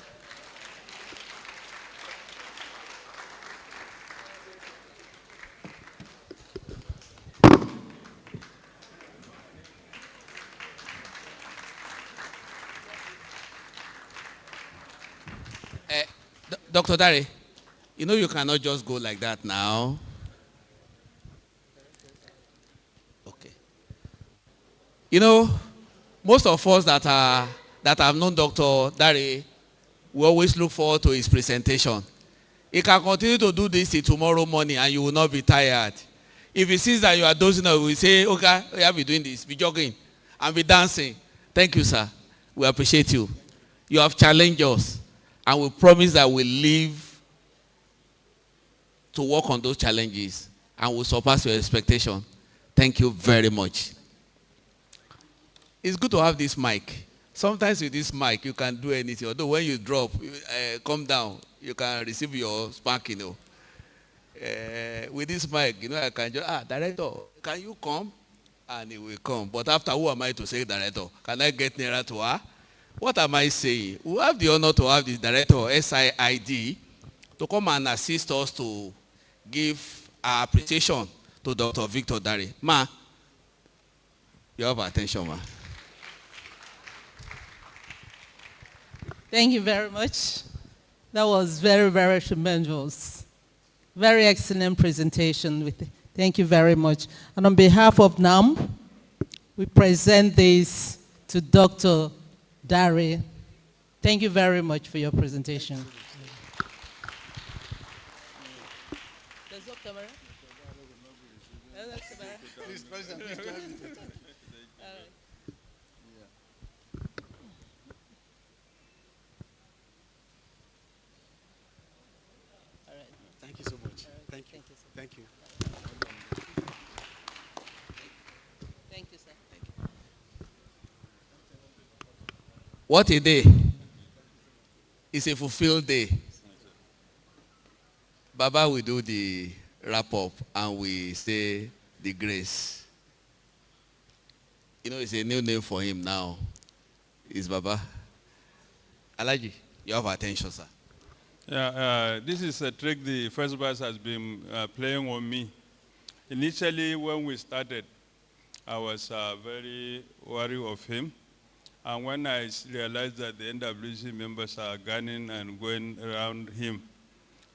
Dr. Dari, you know you cannot just go like that now. Okay. You know, most of us that have known Dr. Dari, we always look forward to his presentation. He can continue to do this till tomorrow morning and you will not be tired. If he sees that you are dozing off, we say, okay, we have been doing this, be jogging and be dancing. Thank you, sir. We appreciate you. You have challenged us. And we promise that we'll live to work on those challenges and we'll surpass your expectation. Thank you very much. It's good to have this mic. Sometimes with this mic, you can do anything. Although when you drop, come down, you can receive your spank, you know. With this mic, you know, I can just, director, can you come? And he will come. But after, who am I to say director? Can I get nearer to her? What am I saying? We have the honor to have the director, SIID, to come and assist us to give our appreciation to Dr. Victor Dari. Ma, you have our attention, ma. Thank you very much. That was very, very tremendous. Very excellent presentation. Thank you very much. And on behalf of NAM, we present this to Dr. Dari. Thank you very much for your presentation. There's no camera? Please, President, please do it. Thank you so much. Thank you. Thank you. Thank you, sir. What a day. It's a fulfilled day. Baba will do the wrap up and we say the grace. You know, it's a new name for him now. It's Baba. Alaji, you have attention, sir. Yeah, this is a trick the first verse has been playing on me. Initially, when we started, I was very worried of him. And when I realized that the NWC members are gunning and going around him,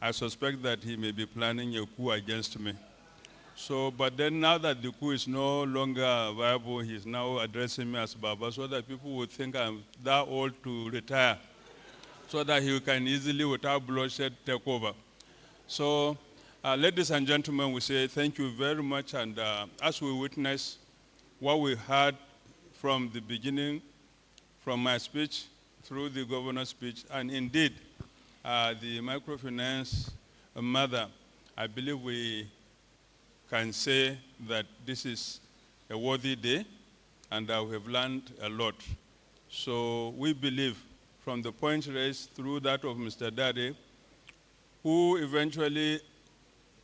I suspect that he may be planning a coup against me. So, but then now that the coup is no longer viable, he's now addressing me as Baba so that people would think I'm that old to retire so that he can easily, without bloodshed, take over. So, ladies and gentlemen, we say thank you very much. And as we witness what we heard from the beginning, from my speech through the governor's speech, and indeed, the microfinance mother, I believe we can say that this is a worthy day, and we have learned a lot. So we believe, from the points raised through that of Mr. Dade, who eventually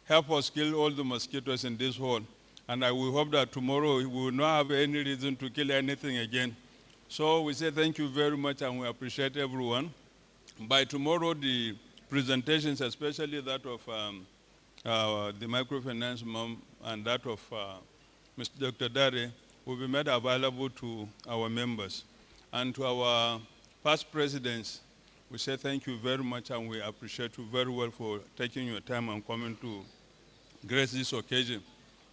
helped us kill all the mosquitoes in this hall, and I will hope that tomorrow we will not have any reason to kill anything again. So we say thank you very much, and we appreciate everyone. By tomorrow, the presentations, especially that of the microfinance mom and that of Mr. Dr. Dare, will be made available to our members. And to our past presidents, we say thank you very much, and we appreciate you very well for taking your time and coming to grace this occasion.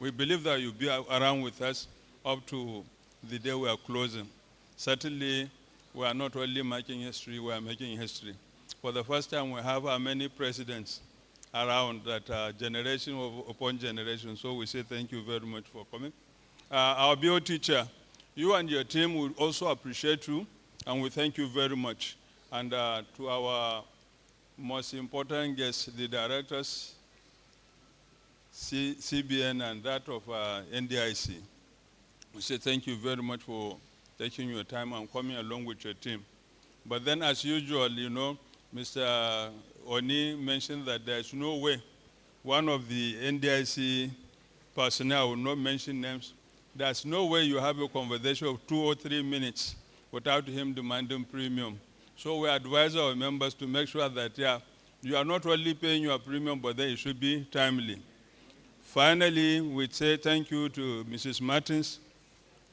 We believe that you'll be around with us up to the day we are closing. Certainly, we are not only making history, we are making history. For the first time, we have many presidents around that generation upon generation. So we say thank you very much for coming. Our BO teacher, you and your team will also appreciate you, and we thank you very much. And to our most important guests, the directors, CBN and that of NDIC, we say thank you very much for taking your time and coming along with your team. But then, as usual, you know, Mr. Oni mentioned that there's no way one of the NDIC personnel, I will not mention names, there's no way you have a conversation of 2 or 3 minutes without him demanding premium. So we advise our members to make sure that, yeah, you are not only paying your premium, but then it should be timely. Finally, we say thank you to Mrs. Martins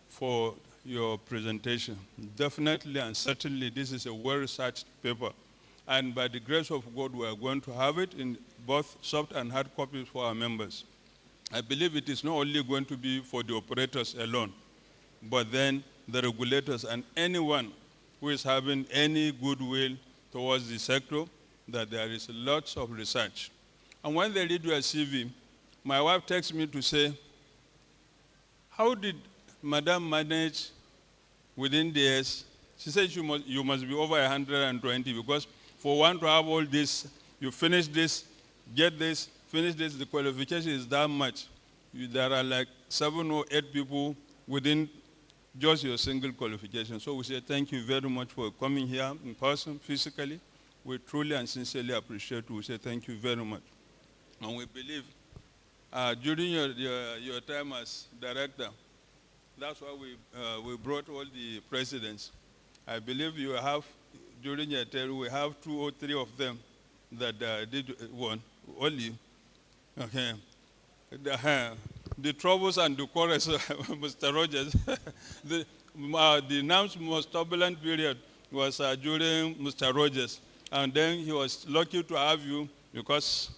for your presentation. Definitely and certainly this is a well-researched paper. And by the grace of God, we are going to have it in both soft and hard copies for our members. I believe it is not only going to be for the operators alone, but then the regulators and anyone who is having any goodwill towards the sector, that there is lots of research. And when they read your CV, my wife texts me to say, how did Madam manage within the years? She said you must be over 120, because for one to have all this, you finish this, get this, finish this, the qualification is that much. There are like 7 or 8 people within just your single qualification. So we say thank you very much for coming here in person, physically. We truly and sincerely appreciate you. We say thank you very much. And we believe during your time as director, that's why we brought all the presidents. I believe you have, during your term, we have 2 or 3 of them that did one, only. Okay. The troubles and the chorus, Mr. Rogers, the NAM's most turbulent period was during Mr. Rogers. And then he was lucky to have you because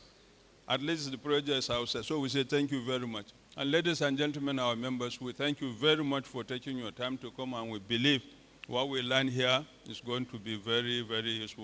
at least the project is outside. So we say thank you very much. And ladies and gentlemen, our members, we thank you very much for taking your time to come, and we believe what we learn here is going to be very, very useful.